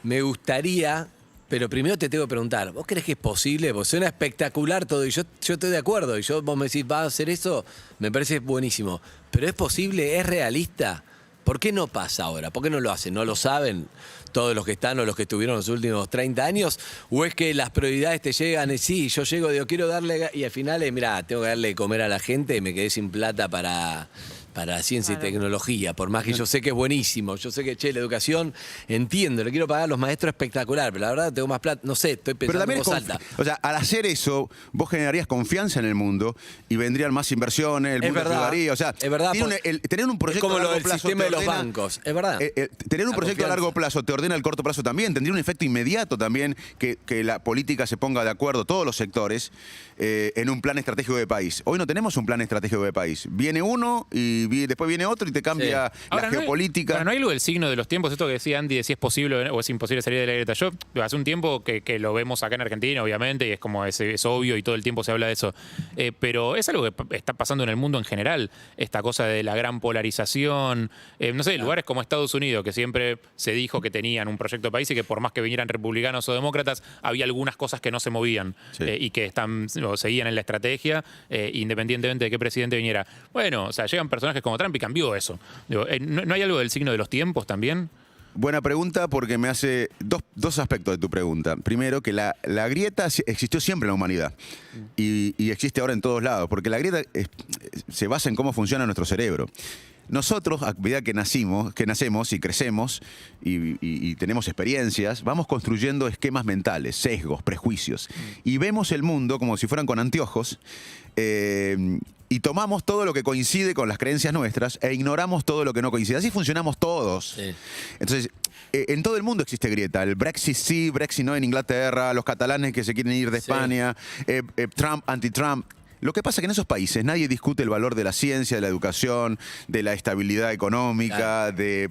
me gustaría, pero primero te tengo que preguntar, ¿vos crees que es posible? Porque suena espectacular todo y yo estoy de acuerdo. Y vos me decís, ¿vas a hacer eso? Me parece buenísimo. ¿Pero es posible? ¿Es realista? ¿Por qué no pasa ahora? ¿Por qué no lo hacen? ¿No lo saben todos los que están o los que estuvieron los últimos 30 años? ¿O es que las prioridades te llegan? Sí, yo llego, digo, quiero darle... Y al final, mirá, tengo que darle de comer a la gente y me quedé sin plata para ciencia y tecnología, por más que yo sé que es buenísimo, yo sé que, la educación, entiendo, le quiero pagar a los maestros espectacular, pero la verdad tengo más plata, no sé, estoy pensando en voz alta. O sea, al hacer eso, vos generarías confianza en el mundo y vendrían más inversiones, el mundo ayudaría, o sea, es verdad, tener un proyecto como a largo lo del plazo sistema de los bancos, es verdad. Tener un proyecto a largo plazo te ordena el corto plazo también, tendría un efecto inmediato también que la política se ponga de acuerdo, todos los sectores, en un plan estratégico de país. Hoy no tenemos un plan estratégico de país. Viene uno y después viene otro y te cambia la geopolítica. No hay algo del signo de los tiempos, esto que decía Andy, de si es posible o es imposible salir de la grieta. Yo hace un tiempo que lo vemos acá en Argentina, obviamente, y es como es obvio y todo el tiempo se habla de eso. Pero es algo que está pasando en el mundo en general, esta cosa de la gran polarización. No sé, lugares como Estados Unidos, que siempre se dijo que tenían un proyecto de país y que por más que vinieran republicanos o demócratas, había algunas cosas que no se movían y que seguían en la estrategia, independientemente de qué presidente viniera. Bueno, o sea, llegan personajes como Trump y cambió eso. ¿No hay algo del signo de los tiempos también? Buena pregunta, porque me hace dos aspectos de tu pregunta. Primero, que la grieta existió siempre en la humanidad y existe ahora en todos lados, porque la grieta se basa en cómo funciona nuestro cerebro. Nosotros, a medida que nacemos y crecemos y tenemos experiencias, vamos construyendo esquemas mentales, sesgos, prejuicios. Y vemos el mundo como si fueran con anteojos y tomamos todo lo que coincide con las creencias nuestras e ignoramos todo lo que no coincide. Así funcionamos todos. Sí. Entonces, en todo el mundo existe grieta. El Brexit sí, Brexit no en Inglaterra, los catalanes que se quieren ir de España, Trump, anti-Trump. Lo que pasa es que en esos países nadie discute el valor de la ciencia, de la educación, de la estabilidad económica, de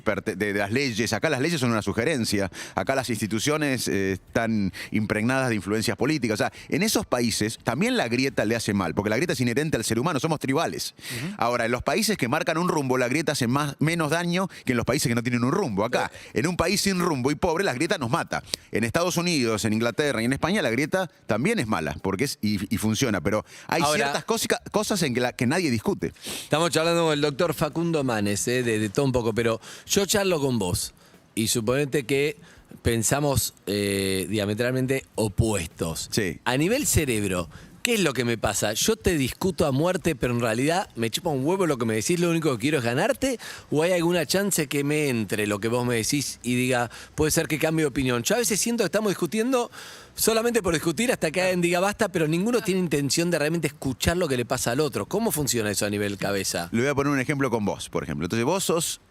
las leyes. Acá las leyes son una sugerencia. Acá las instituciones están impregnadas de influencias políticas. O sea, en esos países también la grieta le hace mal, porque la grieta es inherente al ser humano, somos tribales. Ahora, en los países que marcan un rumbo, la grieta hace menos daño que en los países que no tienen un rumbo. Acá, en un país sin rumbo y pobre, la grieta nos mata. En Estados Unidos, en Inglaterra y en España, la grieta también es mala, porque y funciona. Pero hay ciertas cosas en que nadie discute. Estamos charlando con el doctor Facundo Manes, de todo un poco, pero yo charlo con vos y suponete que pensamos diametralmente opuestos. Sí. A nivel cerebro, ¿qué es lo que me pasa? Yo te discuto a muerte, pero en realidad me chupa un huevo lo que me decís, lo único que quiero es ganarte, ¿o hay alguna chance que me entre lo que vos me decís y diga, puede ser que cambie de opinión? Yo a veces siento que estamos discutiendo solamente por discutir hasta que alguien diga basta, pero ninguno tiene intención de realmente escuchar lo que le pasa al otro. ¿Cómo funciona eso a nivel cabeza? Le voy a poner un ejemplo con vos, por ejemplo. Entonces vos sos...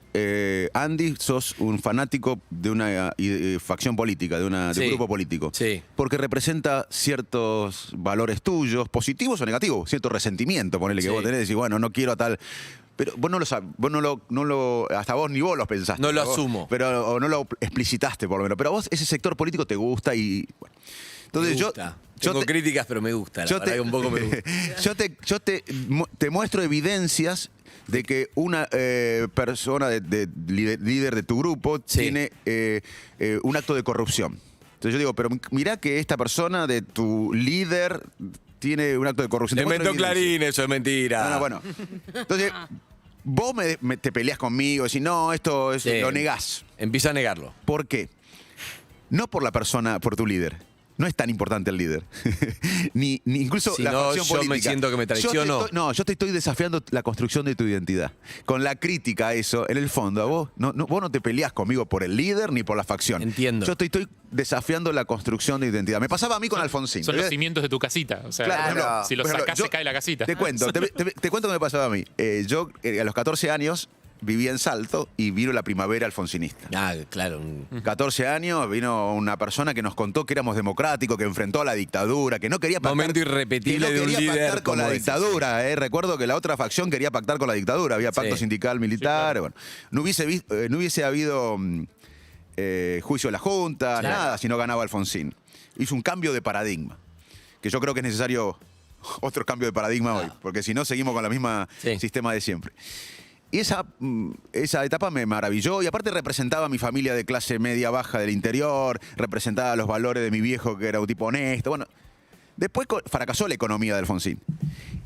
Andy, sos un fanático de una facción política, de un grupo político. Sí. Porque representa ciertos valores tuyos, positivos o negativos, cierto resentimiento, ponele que vos tenés, y bueno, no quiero a tal. Pero vos no lo sabés, hasta vos ni vos lo pensaste. No lo asumo. O no lo explicitaste por lo menos. Pero a vos ese sector político te gusta y. Bueno. Entonces me gusta. Tengo críticas, pero me gusta. La verdad que un poco me gusta. yo te muestro evidencias de que una persona líder de tu grupo tiene un acto de corrupción. Entonces yo digo, pero mirá que esta persona de tu líder tiene un acto de corrupción. Te meto Clarín, eso es mentira. No, bueno. Entonces, vos te peleás conmigo, decís, no, esto es, lo negás. Empieza a negarlo. ¿Por qué? No por la persona, por tu líder. No es tan importante el líder. ni incluso si la no, facción política. Yo me siento que me traiciono. Yo te estoy desafiando la construcción de tu identidad. Con la crítica a eso, en el fondo, vos no te peleás conmigo por el líder ni por la facción. Entiendo. Yo estoy desafiando la construcción de identidad. Me pasaba a mí con Alfonsín. Son los cimientos de tu casita. O sea, claro. Si los sacás, se cae la casita. Te cuento que me pasaba a mí. Yo, a los 14 años, vivía en Salto y vino la primavera alfonsinista. Ah, claro. 14 años, vino una persona que nos contó que éramos democráticos, que enfrentó a la dictadura, que no quería pactar, momento irrepetible de un líder pactar con la dictadura. Recuerdo que la otra facción quería pactar con la dictadura, había pacto sindical, militar. Claro. Bueno, no hubiese habido juicio de la Junta, nada, si no ganaba Alfonsín. Hizo un cambio de paradigma, que yo creo que es necesario otro cambio de paradigma hoy, porque si no seguimos con la misma sistema de siempre. Y esa etapa me maravilló y aparte representaba a mi familia de clase media baja del interior, representaba los valores de mi viejo que era un tipo honesto. Bueno, después fracasó la economía de Alfonsín.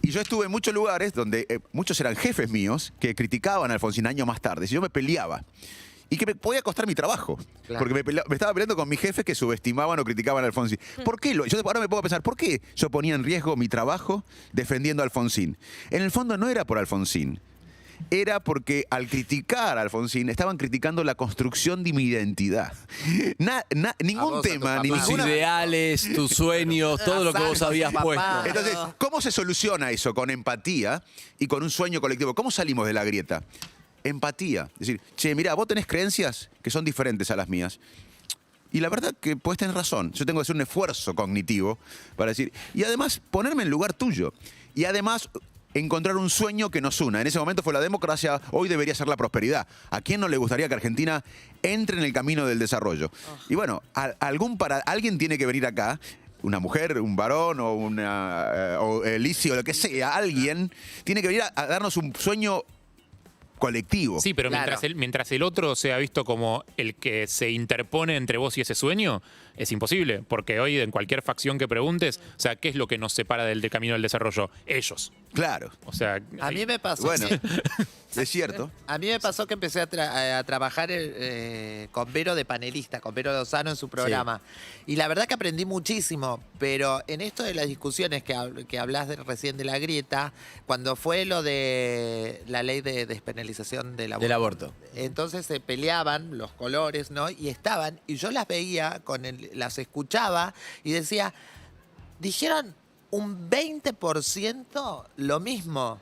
Y yo estuve en muchos lugares donde muchos eran jefes míos que criticaban a Alfonsín años más tarde. Y yo me peleaba. Y que me podía costar mi trabajo. Claro. Porque me estaba peleando con mis jefes que subestimaban o criticaban a Alfonsín. ¿Por qué? Yo ahora me pongo a pensar, ¿por qué yo ponía en riesgo mi trabajo defendiendo a Alfonsín? En el fondo no era por Alfonsín. Era porque al criticar a Alfonsín estaban criticando la construcción de mi identidad. Ningún tema, ni tus ideales, tus sueños, todo lo que vos habías puesto. Entonces, ¿cómo se soluciona eso? Con empatía y con un sueño colectivo. ¿Cómo salimos de la grieta? Empatía. Es decir, che, mirá, vos tenés creencias que son diferentes a las mías. Y la verdad que puedes tener razón. Yo tengo que hacer un esfuerzo cognitivo para decir, y además ponerme en lugar tuyo. Y además encontrar un sueño que nos una. En ese momento fue la democracia, hoy debería ser la prosperidad. ¿A quién no le gustaría que Argentina entre en el camino del desarrollo? Y bueno, alguien tiene que venir acá, una mujer, un varón o Lizzy o lo que sea, alguien tiene que venir a darnos un sueño colectivo. Sí, pero claro, mientras el otro sea visto como el que se interpone entre vos y ese sueño, es imposible. Porque hoy en cualquier facción que preguntes, o sea, ¿qué es lo que nos separa del camino del desarrollo? Ellos. Claro. O sea, a mí me pasó. Bueno, es cierto. A mí me pasó que empecé a trabajar con Vero de panelista, con Vero Lozano en su programa. Sí. Y la verdad que aprendí muchísimo, pero en esto de las discusiones que hablas recién de la grieta, cuando fue lo de la ley de despenalización del aborto. Entonces se peleaban los colores, ¿no? Y yo las veía, las escuchaba y decía, dijeron un 20% lo mismo.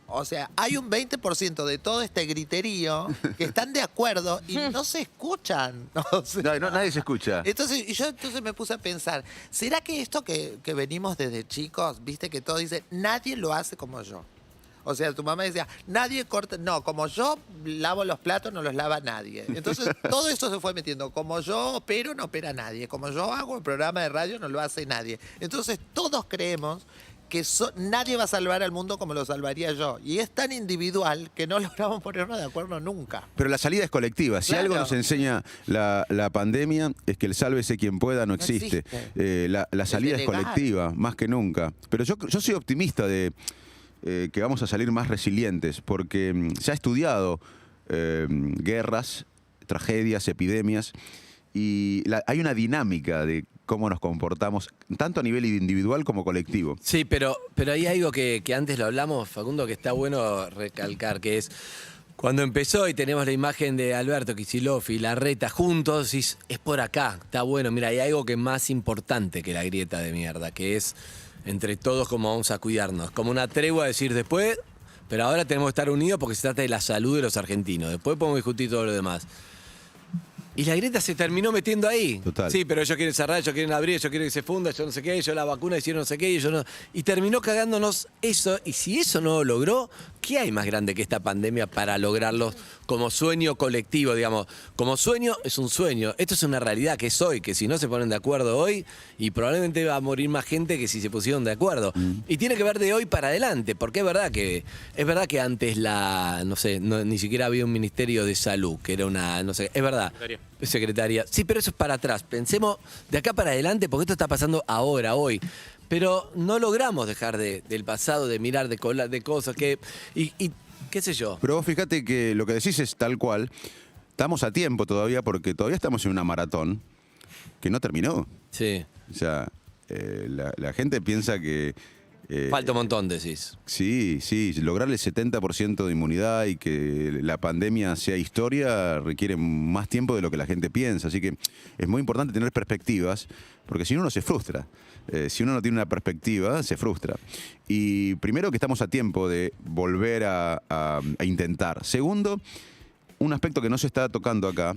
O sea, hay un 20% de todo este griterío que están de acuerdo y no se escuchan. O sea, Nadie se escucha. entonces, yo me puse a pensar, ¿será que esto que venimos desde chicos, viste que todos dicen, nadie lo hace como yo? O sea, tu mamá decía, nadie corta, no, como yo lavo los platos, no los lava nadie. Entonces, todo eso se fue metiendo. Como yo opero, no opera nadie. Como yo hago el programa de radio, no lo hace nadie. Entonces, todos creemos que nadie va a salvar al mundo como lo salvaría yo. Y es tan individual que no logramos ponernos de acuerdo nunca. Pero la salida es colectiva. Si Claro. algo nos enseña la pandemia es que el sálvese quien pueda no existe. La salida es legal. colectiva, más que nunca. Pero yo soy optimista de que vamos a salir más resilientes, porque se ha estudiado guerras, tragedias, epidemias, y hay una dinámica de cómo nos comportamos, tanto a nivel individual como colectivo. Sí, pero hay algo que antes lo hablamos, Facundo, que está bueno recalcar, que es cuando empezó y tenemos la imagen de Alberto Kicillof y Larreta juntos, es por acá, está bueno. Mira, hay algo que es más importante que la grieta de mierda, que es entre todos cómo vamos a cuidarnos. Como una tregua a decir después, pero ahora tenemos que estar unidos porque se trata de la salud de los argentinos. Después podemos discutir todo lo demás. Y la grieta se terminó metiendo ahí. Total. Sí, pero ellos quieren cerrar, ellos quieren abrir, ellos quieren que se funda, yo no sé qué, ellos la vacuna hicieron no sé qué, ellos no. Y terminó cagándonos eso. Y si eso no lo logró, ¿qué hay más grande que esta pandemia para lograrlo como sueño colectivo, digamos? Como sueño es un sueño. Esto es una realidad que es hoy, que si no se ponen de acuerdo hoy, y probablemente va a morir más gente que si se pusieron de acuerdo. Y tiene que ver de hoy para adelante, porque es verdad que antes ni siquiera había un ministerio de salud, que era una, no sé, es verdad. Secretaria. Sí, pero eso es para atrás. Pensemos de acá para adelante, porque esto está pasando ahora, hoy. Pero no logramos dejar del pasado, de mirar, de cosas que. Y qué sé yo. Pero vos fíjate que lo que decís es tal cual. Estamos a tiempo todavía porque todavía estamos en una maratón que no terminó. Sí. O sea, la gente piensa que... Falta un montón, decís. Sí, lograr el 70% de inmunidad y que la pandemia sea historia requiere más tiempo de lo que la gente piensa. Así que es muy importante tener perspectivas, porque si no uno se frustra. Si uno no tiene una perspectiva, se frustra. Y primero que estamos a tiempo de volver a intentar. Segundo, un aspecto que no se está tocando acá,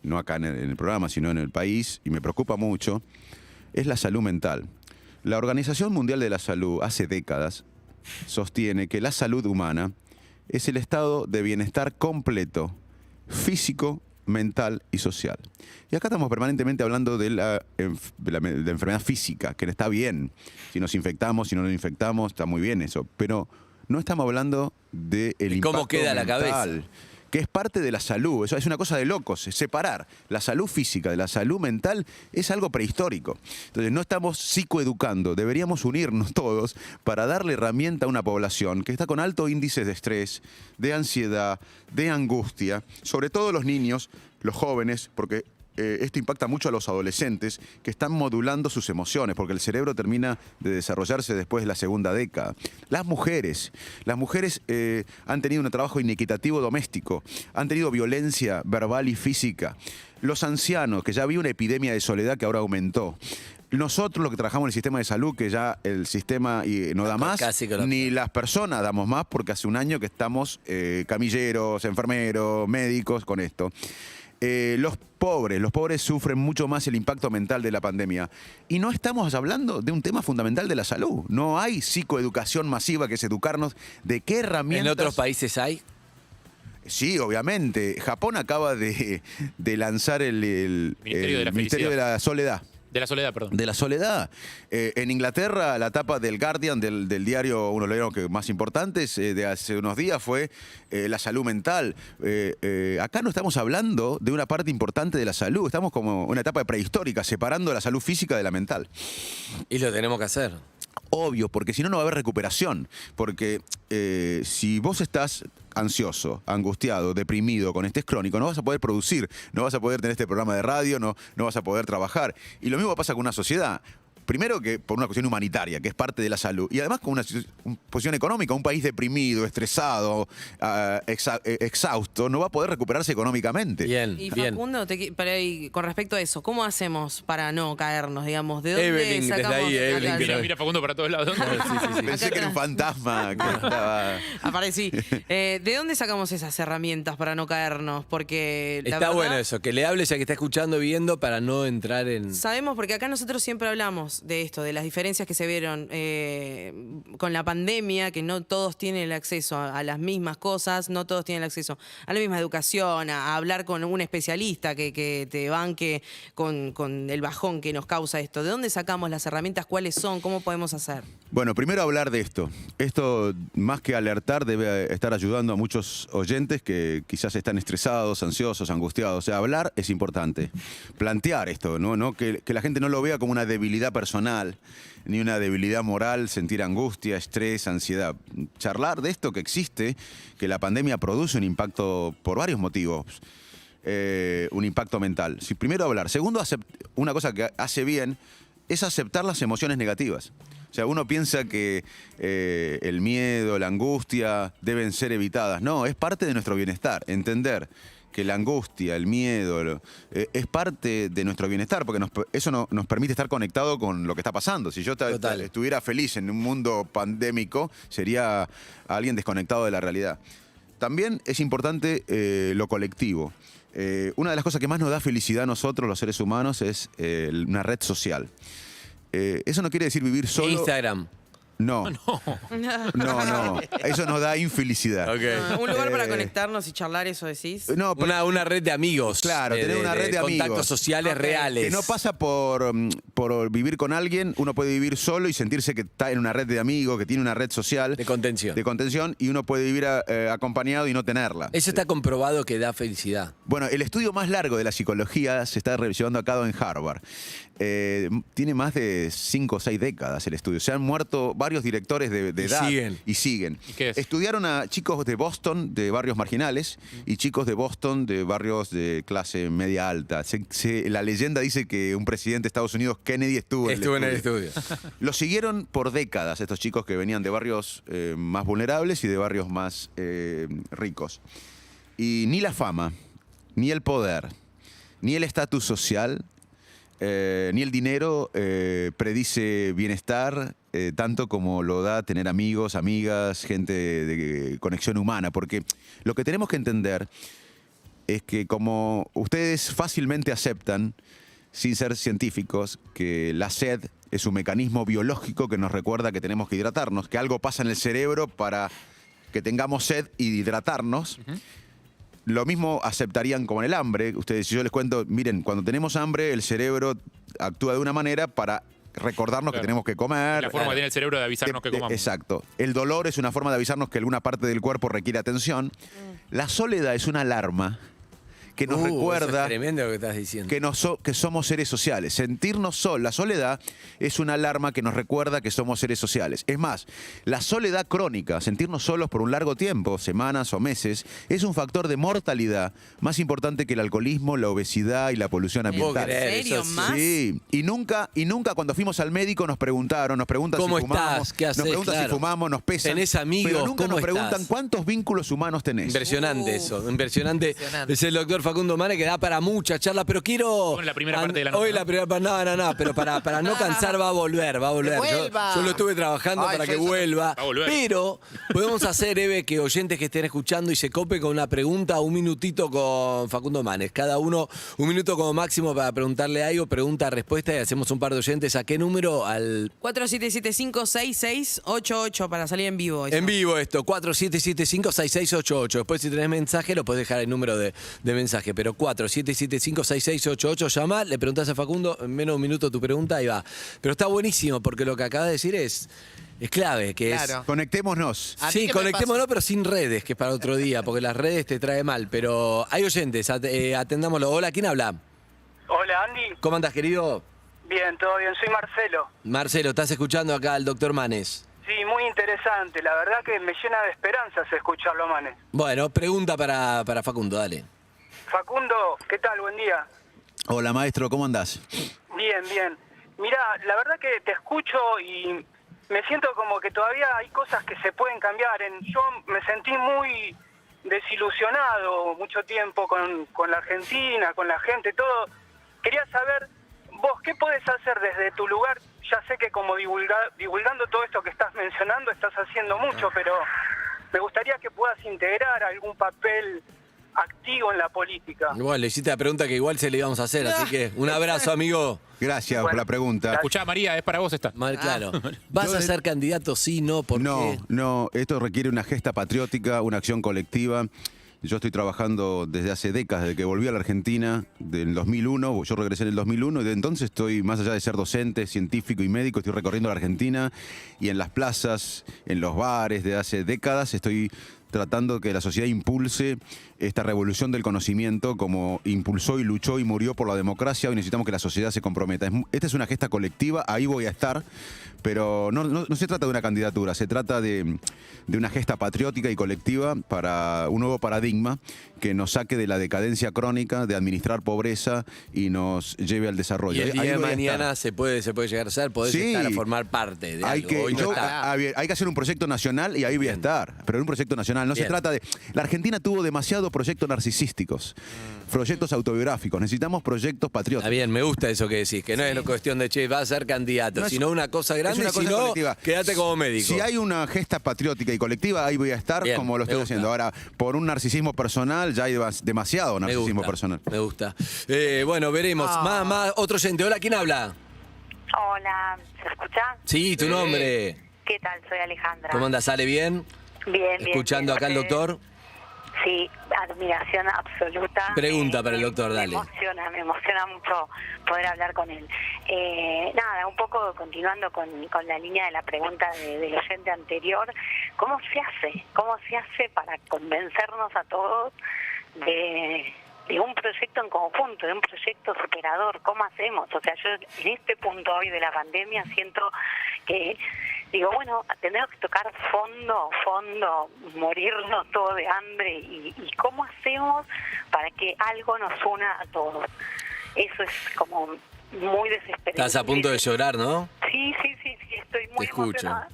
no acá en el programa, sino en el país, y me preocupa mucho, es la salud mental. La Organización Mundial de la Salud hace décadas sostiene que la salud humana es el estado de bienestar completo, físico, mental y social. Y acá estamos permanentemente hablando de la enfermedad física, que está bien. Si nos infectamos, si no nos infectamos, está muy bien eso. Pero no estamos hablando del impacto cómo queda la cabeza. Que es parte de la salud. Eso es una cosa de locos. Separar la salud física de la salud mental es algo prehistórico. Entonces no estamos psicoeducando. Deberíamos unirnos todos para darle herramienta a una población que está con altos índices de estrés, de ansiedad, de angustia, sobre todo los niños, los jóvenes, porque esto impacta mucho a los adolescentes que están modulando sus emociones, porque el cerebro termina de desarrollarse después de la segunda década. Las mujeres han tenido un trabajo inequitativo doméstico, han tenido violencia verbal y física. Los ancianos, que ya había una epidemia de soledad que ahora aumentó. Nosotros, los que trabajamos en el sistema de salud, que ya el sistema no da más, ni las personas damos más, porque hace un año que estamos camilleros, enfermeros, médicos con esto. Los pobres sufren mucho más el impacto mental de la pandemia. Y no estamos hablando de un tema fundamental de la salud. No hay psicoeducación masiva, que es educarnos de qué herramientas... ¿En otros países hay? Sí, obviamente. Japón acaba de lanzar el Ministerio de la Soledad. De la soledad, perdón. De la soledad. En Inglaterra, la tapa del Guardian, del diario, uno de los diarios más importantes, de hace unos días fue la salud mental. Acá no estamos hablando de una parte importante de la salud, estamos como en una etapa prehistórica, separando la salud física de la mental. Y lo tenemos que hacer. Obvio, porque si no, no va a haber recuperación. Porque si vos estás ansioso, angustiado, deprimido, con estrés crónico, no vas a poder producir, no vas a poder tener este programa de radio, no vas a poder trabajar. Y lo mismo pasa con una sociedad. primero que por una cuestión humanitaria, que es parte de la salud, y además con una posición económica, un país deprimido, estresado, exhausto, no va a poder recuperarse económicamente. Bien, Y bien. Facundo, con respecto a eso, ¿cómo hacemos para no caernos, digamos? ¿De dónde Evelyn, desde sacamos? ahí, Evelyn, Acá, que Mira Facundo para todos lados. Pensé Acá que era un atrás. fantasma que estaba... Aparecí. ¿De dónde sacamos esas herramientas para no caernos? Porque la Está verdad, bueno eso, que le hables a que está escuchando, viendo, para no entrar en... sabemos, porque acá nosotros siempre hablamos de esto, de las diferencias que se vieron con la pandemia, que no todos tienen el acceso a las mismas cosas, no todos tienen el acceso a la misma educación, a hablar con un especialista que te banque con el bajón que nos causa esto. ¿De dónde sacamos las herramientas? ¿Cuáles son? ¿Cómo podemos hacer? Bueno, primero hablar de esto. Esto, más que alertar, debe estar ayudando a muchos oyentes que quizás están estresados, ansiosos, angustiados. O sea, hablar es importante. Plantear esto, ¿no? Que la gente no lo vea como una debilidad personal, ni una debilidad moral, sentir angustia, estrés, ansiedad. Charlar de esto que existe, que la pandemia produce un impacto por varios motivos. Un impacto mental. Primero hablar. Segundo, una cosa que hace bien es aceptar las emociones negativas. O sea, uno piensa que el miedo, la angustia deben ser evitadas. No, es parte de nuestro bienestar. Entender que la angustia, el miedo, es parte de nuestro bienestar, porque eso nos permite estar conectado con lo que está pasando. Si yo estuviera feliz en un mundo pandémico, sería alguien desconectado de la realidad. También es importante lo colectivo. Una de las cosas que más nos da felicidad a nosotros, los seres humanos, es una red social. Eso no quiere decir vivir solo. Instagram. No. No. Eso nos da infelicidad. Ok. Un lugar para conectarnos y charlar, eso decís. No, pero- Una red de amigos. Claro, tener una red de amigos. Contactos sociales Ok. reales. que no pasa por vivir con alguien, uno puede vivir solo y sentirse que está en una red de amigos, que tiene una red social. De contención. Y uno puede vivir acompañado y no tenerla. Eso está comprobado que da felicidad. Bueno, el estudio más largo de la psicología se está llevando a cabo en Harvard. Tiene más de 5 o 6 décadas el estudio. Se han muerto varios directores de edad. siguen. Y siguen. ¿Y qué es? Estudiaron a chicos de Boston, de barrios marginales, y chicos de Boston, de barrios de clase media alta. La leyenda dice que un presidente de Estados Unidos, Kennedy, estuvo en el estudio. Los siguieron por décadas estos chicos que venían de barrios más vulnerables y de barrios más ricos. Y ni la fama, ni el poder, ni el estatus social, ni el dinero predice bienestar tanto como lo da tener amigos, amigas, gente de conexión humana. Porque lo que tenemos que entender es que como ustedes fácilmente aceptan, sin ser científicos, que la sed es un mecanismo biológico que nos recuerda que tenemos que hidratarnos, que algo pasa en el cerebro para que tengamos sed y hidratarnos. Lo mismo aceptarían como en el hambre. Ustedes, si yo les cuento, miren, cuando tenemos hambre, el cerebro actúa de una manera para recordarnos que tenemos que comer. La forma que tiene el cerebro de avisarnos que comamos. Exacto. El dolor es una forma de avisarnos que alguna parte del cuerpo requiere atención. La soledad es una alarma que nos Eso recuerda es tremendo lo que estás diciendo. que somos seres sociales. Sentirnos solos, la soledad es una alarma que nos recuerda que somos seres sociales. Es más, la soledad crónica, sentirnos solos por un largo tiempo, semanas o meses, es un factor de mortalidad más importante que el alcoholismo, la obesidad y la polución ¿Puedo ambiental. creer? ¿En serio? Eso sí. ¿Más? Sí, y nunca cuando fuimos al médico nos preguntan ¿Cómo si fumamos, estás? ¿Qué haces? nos preguntan Claro. si fumamos, nos pesan. ¿Tenés amigos? Pero nunca ¿Cómo nos preguntan estás? cuántos vínculos humanos tenés. Impresionante eso, impresionante. Impresionante. Es el doctor Facundo Mane que da para mucha charla, pero quiero... Hoy la primera parte de la nota, Hoy ¿no? la primera parte, no, pero para no cansar va a volver. ¡Que vuelva! Yo lo estuve trabajando Ay, para yo que eso- vuelva. Va a volver. Pero podemos hacer, Eve, que oyentes que estén escuchando y se cope con una pregunta, un minutito con Facundo Manes. Cada uno, un minuto como máximo para preguntarle algo, pregunta, respuesta y hacemos un par de oyentes. ¿A qué número? Al... 47756688 para salir en vivo. eso. En vivo esto, 4775-6688. Después si tenés mensaje lo podés dejar el número de mensaje, pero 4775-6688, llama, le preguntás a Facundo, en menos de un minuto tu pregunta, ahí va. Pero está buenísimo porque lo que acabas de decir es clave, que Claro. Conectémonos. ¿A mí sí, qué me conectémonos, pero sin redes, que es para otro día, porque las redes te trae mal. Pero hay oyentes, atendámoslo. Hola, ¿quién habla? Hola, Andy. ¿Cómo andas, querido? Bien, todo bien. Soy Marcelo. Marcelo, estás escuchando acá al doctor Manes. Sí, muy interesante. La verdad que me llena de esperanzas escucharlo, Manes. Bueno, pregunta para Facundo, dale. Facundo, ¿qué tal? Buen día. Hola, maestro, ¿cómo andás? Bien, bien. Mira, la verdad que te escucho y me siento como que todavía hay cosas que se pueden cambiar. Yo me sentí muy desilusionado mucho tiempo con la Argentina, con la gente, todo. Quería saber, vos, ¿qué podés hacer desde tu lugar? Ya sé que como divulgando todo esto que estás mencionando, estás haciendo mucho, pero me gustaría que puedas integrar algún papel activo en la política. Igual, le hiciste la pregunta que igual se le íbamos a hacer, así que un abrazo, amigo. Gracias por la pregunta. Escuchá, María, es para vos esta. Claro. ¿Vas a ser candidato? Sí, no, ¿por qué? No, esto requiere una gesta patriótica, una acción colectiva. Yo estoy trabajando desde hace décadas, desde que volví a la Argentina, del 2001, yo regresé en el 2001 y de entonces estoy, más allá de ser docente, científico y médico, estoy recorriendo la Argentina y en las plazas, en los bares, de hace décadas estoy tratando que la sociedad impulse esta revolución del conocimiento como impulsó y luchó y murió por la democracia. Hoy necesitamos que la sociedad se comprometa. Esta es una gesta colectiva, ahí voy a estar, pero no se trata de una candidatura, se trata de una gesta patriótica y colectiva para un nuevo paradigma que nos saque de la decadencia crónica, de administrar pobreza y nos lleve al desarrollo. Y el día Ahí de voy a mañana estar. se puede llegar a ser, podés Sí. estar a formar parte de Hay algo. que, Hoy no está. hay que hacer un proyecto nacional y ahí voy a estar. Pero en un proyecto nacional. No se Bien. trata de. La Argentina tuvo demasiados proyectos narcisísticos, proyectos autobiográficos. Necesitamos proyectos Está patrióticos. bien, me gusta eso que decís, que no es cuestión de, che, vas a ser candidato, No es- sino una cosa grande, una cosa si no, colectiva. quédate como médico. Si hay una gesta patriótica y colectiva, ahí voy a estar Bien, como lo me estoy gusta. haciendo. Ahora, por un narcisismo personal, ya hay demasiado Me narcisismo gusta, personal. me gusta. Bueno, veremos. Más, otro oyente. Hola, ¿quién habla? Hola, ¿se escucha? Sí, tu nombre. ¿Qué tal? Soy Alejandra. ¿Cómo andas? ¿Sale bien? Bien, bien. Escuchando acá al doctor. Sí, admiración absoluta. Pregunta para el doctor, dale. Me emociona mucho poder hablar con él. Nada, un poco continuando con la línea de la pregunta del oyente anterior, ¿cómo se hace? ¿Cómo se hace para convencernos a todos de un proyecto en conjunto, de un proyecto superador? ¿Cómo hacemos? O sea, yo en este punto hoy de la pandemia siento que digo, bueno, tendremos que tocar fondo, morirnos todos de hambre y ¿cómo hacemos para que algo nos una a todos? Eso es como muy desesperante. Estás a punto de llorar, ¿no? Sí, estoy muy Te escucho. emocionada.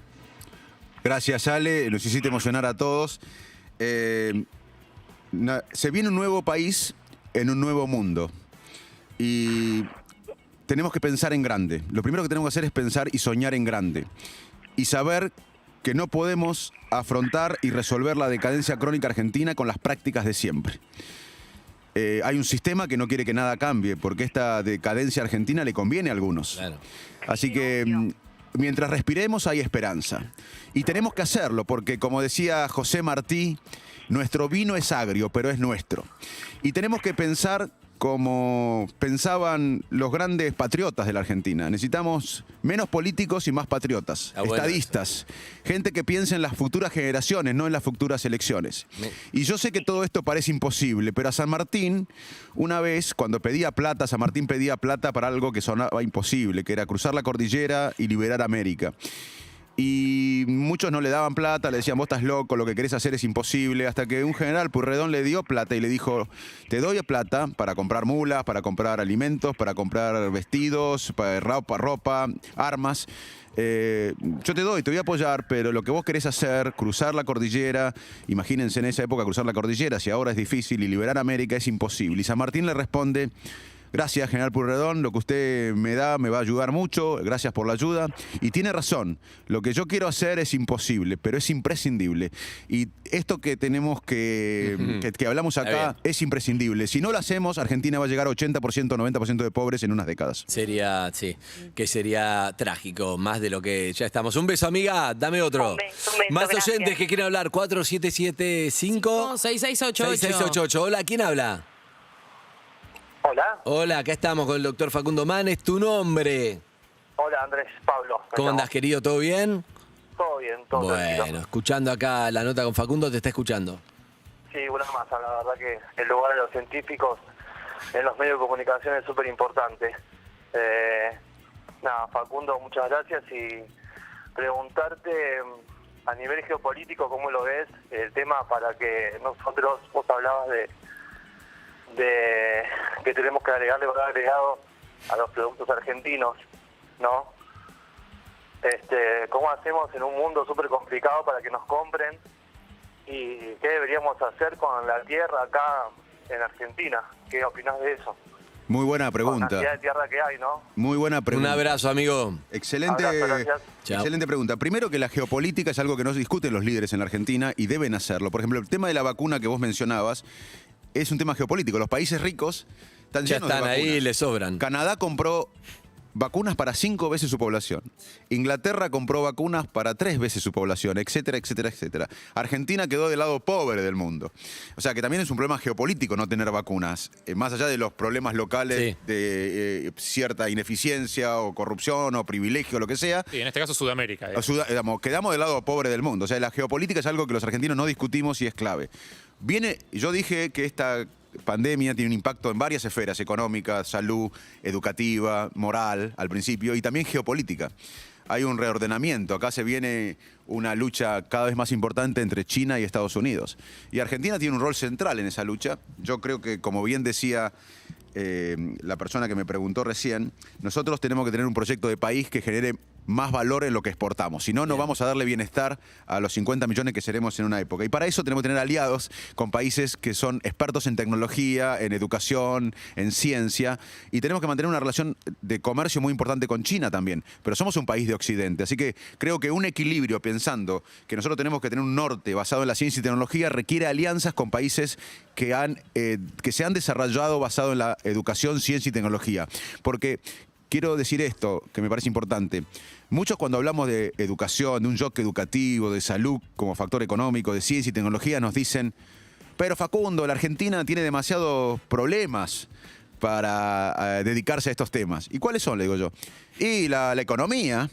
Gracias, Ale. Nos hiciste emocionar a todos. Se viene un nuevo país en un nuevo mundo. Y tenemos que pensar en grande. Lo primero que tenemos que hacer es pensar y soñar en grande. Y saber que no podemos afrontar y resolver la decadencia crónica argentina con las prácticas de siempre. Hay un sistema que no quiere que nada cambie, porque esta decadencia argentina le conviene a algunos. Claro. Así que mientras respiremos hay esperanza. Y tenemos que hacerlo, porque como decía José Martí, nuestro vino es agrio, pero es nuestro. Y tenemos que pensar como pensaban los grandes patriotas de la Argentina. Necesitamos menos políticos y más patriotas, Ah, bueno, estadistas, gente que piense en las futuras generaciones, no en las futuras elecciones. Y yo sé que todo esto parece imposible, pero a San Martín, una vez, cuando pedía plata, San Martín pedía plata para algo que sonaba imposible, que era cruzar la cordillera y liberar América. Y muchos no le daban plata, le decían, vos estás loco, lo que querés hacer es imposible, hasta que un general Pueyrredón le dio plata y le dijo, te doy plata para comprar mulas, para comprar alimentos, para comprar vestidos, para ropa, armas. Yo te voy a apoyar, pero lo que vos querés hacer, cruzar la cordillera, imagínense en esa época cruzar la cordillera, si ahora es difícil y liberar América es imposible. Y San Martín le responde, gracias, general Pueyrredón, lo que usted me da me va a ayudar mucho, gracias por la ayuda. Y tiene razón, lo que yo quiero hacer es imposible, pero es imprescindible. Y esto que tenemos que hablamos acá es imprescindible. Si no lo hacemos, Argentina va a llegar a 80%, 90% de pobres en unas décadas. Sería trágico, más de lo que ya estamos. Un beso, amiga, dame otro. Un beso, Más gracias. oyentes que quieren hablar, 4775 6688. 6688. Hola, ¿quién habla? Hola. Hola, acá estamos con el doctor Facundo Manes. ¿Tu nombre? Hola, Andrés, Pablo. ¿Cómo andás, querido? ¿Todo bien? Todo bien, todo Bueno, tranquilo. escuchando acá la nota con Facundo, te está escuchando. Sí, una más, la verdad que el lugar de los científicos en los medios de comunicación es súper importante. Facundo, muchas gracias y preguntarte a nivel geopolítico cómo lo ves el tema para que nosotros, vos hablabas de que tenemos que agregarle valor agregado a los productos argentinos. ¿no? ¿Cómo hacemos en un mundo súper complicado para que nos compren? ¿Y qué deberíamos hacer con la tierra acá en Argentina? ¿Qué opinás de eso? Muy buena Con la cantidad pregunta. de tierra que hay, ¿no? Muy buena Un pregunta. abrazo, amigo. Excelente, Abrazo, gracias. Chao. excelente pregunta. Primero que la geopolítica es algo que no se discuten los líderes en la Argentina y deben hacerlo. Por ejemplo, el tema de la vacuna que vos mencionabas es un tema geopolítico. Los países ricos están Ya llenos de están vacunas. ahí, le sobran. Canadá compró vacunas para 5 veces su población. Inglaterra compró vacunas para 3 veces su población, etcétera, etcétera, etcétera. Argentina quedó del lado pobre del mundo. O sea que también es un problema geopolítico no tener vacunas. Más allá de los problemas locales Sí. de cierta ineficiencia o corrupción o privilegio, lo que sea, Sí, en este caso Sudamérica. quedamos del lado pobre del mundo. O sea, la geopolítica es algo que los argentinos no discutimos y es clave. Yo dije que esta pandemia tiene un impacto en varias esferas: económica, salud, educativa, moral, al principio, y también geopolítica. Hay un reordenamiento. Acá se viene una lucha cada vez más importante entre China y Estados Unidos. Y Argentina tiene un rol central en esa lucha. Yo creo que, como bien decía la persona que me preguntó recién, nosotros tenemos que tener un proyecto de país que genere más valor en lo que exportamos. Si no, no vamos a darle bienestar a los 50 millones que seremos en una época. Y para eso tenemos que tener aliados con países que son expertos en tecnología, en educación, en ciencia. Y tenemos que mantener una relación de comercio muy importante con China también. Pero somos un país de Occidente. Así que creo que un equilibrio, pensando que nosotros tenemos que tener un norte basado en la ciencia y tecnología, requiere alianzas con países que se han desarrollado basado en la educación, ciencia y tecnología. Porque quiero decir esto, que me parece importante. Muchos, cuando hablamos de educación, de un shock educativo, de salud como factor económico, de ciencia y tecnología, nos dicen: pero Facundo, la Argentina tiene demasiados problemas para dedicarse a estos temas. ¿Y cuáles son? Le digo yo. Y la economía.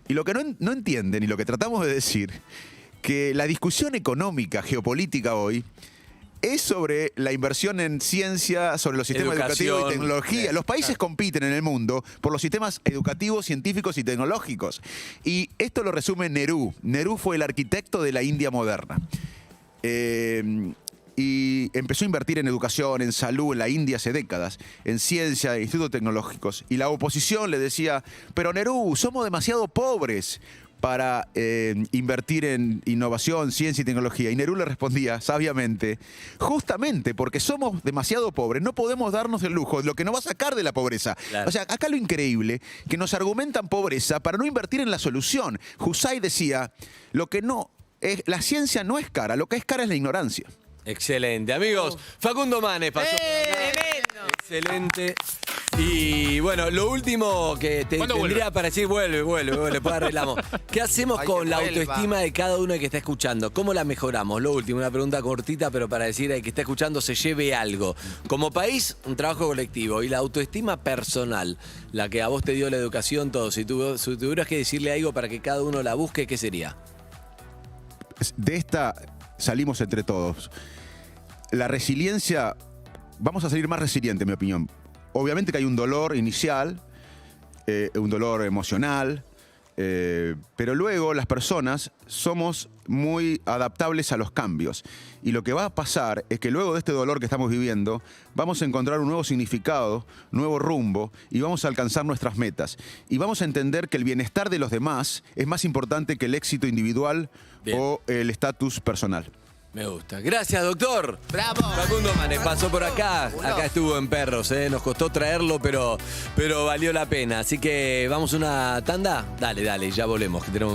Y lo que no entienden, y lo que tratamos de decir, que la discusión económica, geopolítica hoy, es sobre la inversión en ciencia, sobre los sistemas educativos y tecnología. Los países compiten en el mundo por los sistemas educativos, científicos y tecnológicos. Y esto lo resume Nehru. Nehru fue el arquitecto de la India moderna. Y empezó a invertir en educación, en salud, en la India hace décadas, en ciencia, en institutos tecnológicos. Y la oposición le decía: pero Nehru, somos demasiado pobres para invertir en innovación, ciencia y tecnología. Y Nehru le respondía sabiamente: justamente porque somos demasiado pobres, no podemos darnos el lujo de lo que nos va a sacar de la pobreza. Claro. O sea, acá lo increíble, que nos argumentan pobreza para no invertir en la solución. Husay decía: la ciencia no es cara, lo que es cara es la ignorancia. Excelente. Amigos, Facundo Manes pasó por acá. Excelente. Y bueno, lo último que ¿Cuándo tendría vuelve? para decir, vuelve, después arreglamos. ¿Qué hacemos Ay, con que la vuelva. autoestima de cada uno que está escuchando? ¿Cómo la mejoramos? Lo último, una pregunta cortita, pero para decir al que está escuchando se lleve algo. Como país, un trabajo colectivo. Y la autoestima personal, la que a vos te dio la educación, todo. Si tuvieras que decirle algo para que cada uno la busque, ¿qué sería? De esta salimos entre todos. La resiliencia, vamos a salir más resilientes, en mi opinión. Obviamente que hay un dolor inicial, un dolor emocional, pero luego las personas somos muy adaptables a los cambios. Y lo que va a pasar es que luego de este dolor que estamos viviendo, vamos a encontrar un nuevo significado, nuevo rumbo, y vamos a alcanzar nuestras metas. Y vamos a entender que el bienestar de los demás es más importante que el éxito individual Bien. o el estatus personal. Me gusta. Gracias, doctor. ¡Bravo! Facundo Manes pasó por acá. Acá estuvo en Perros, ¿eh? Nos costó traerlo, pero valió la pena. Así que vamos a una tanda. Dale, ya volvemos, que tenemos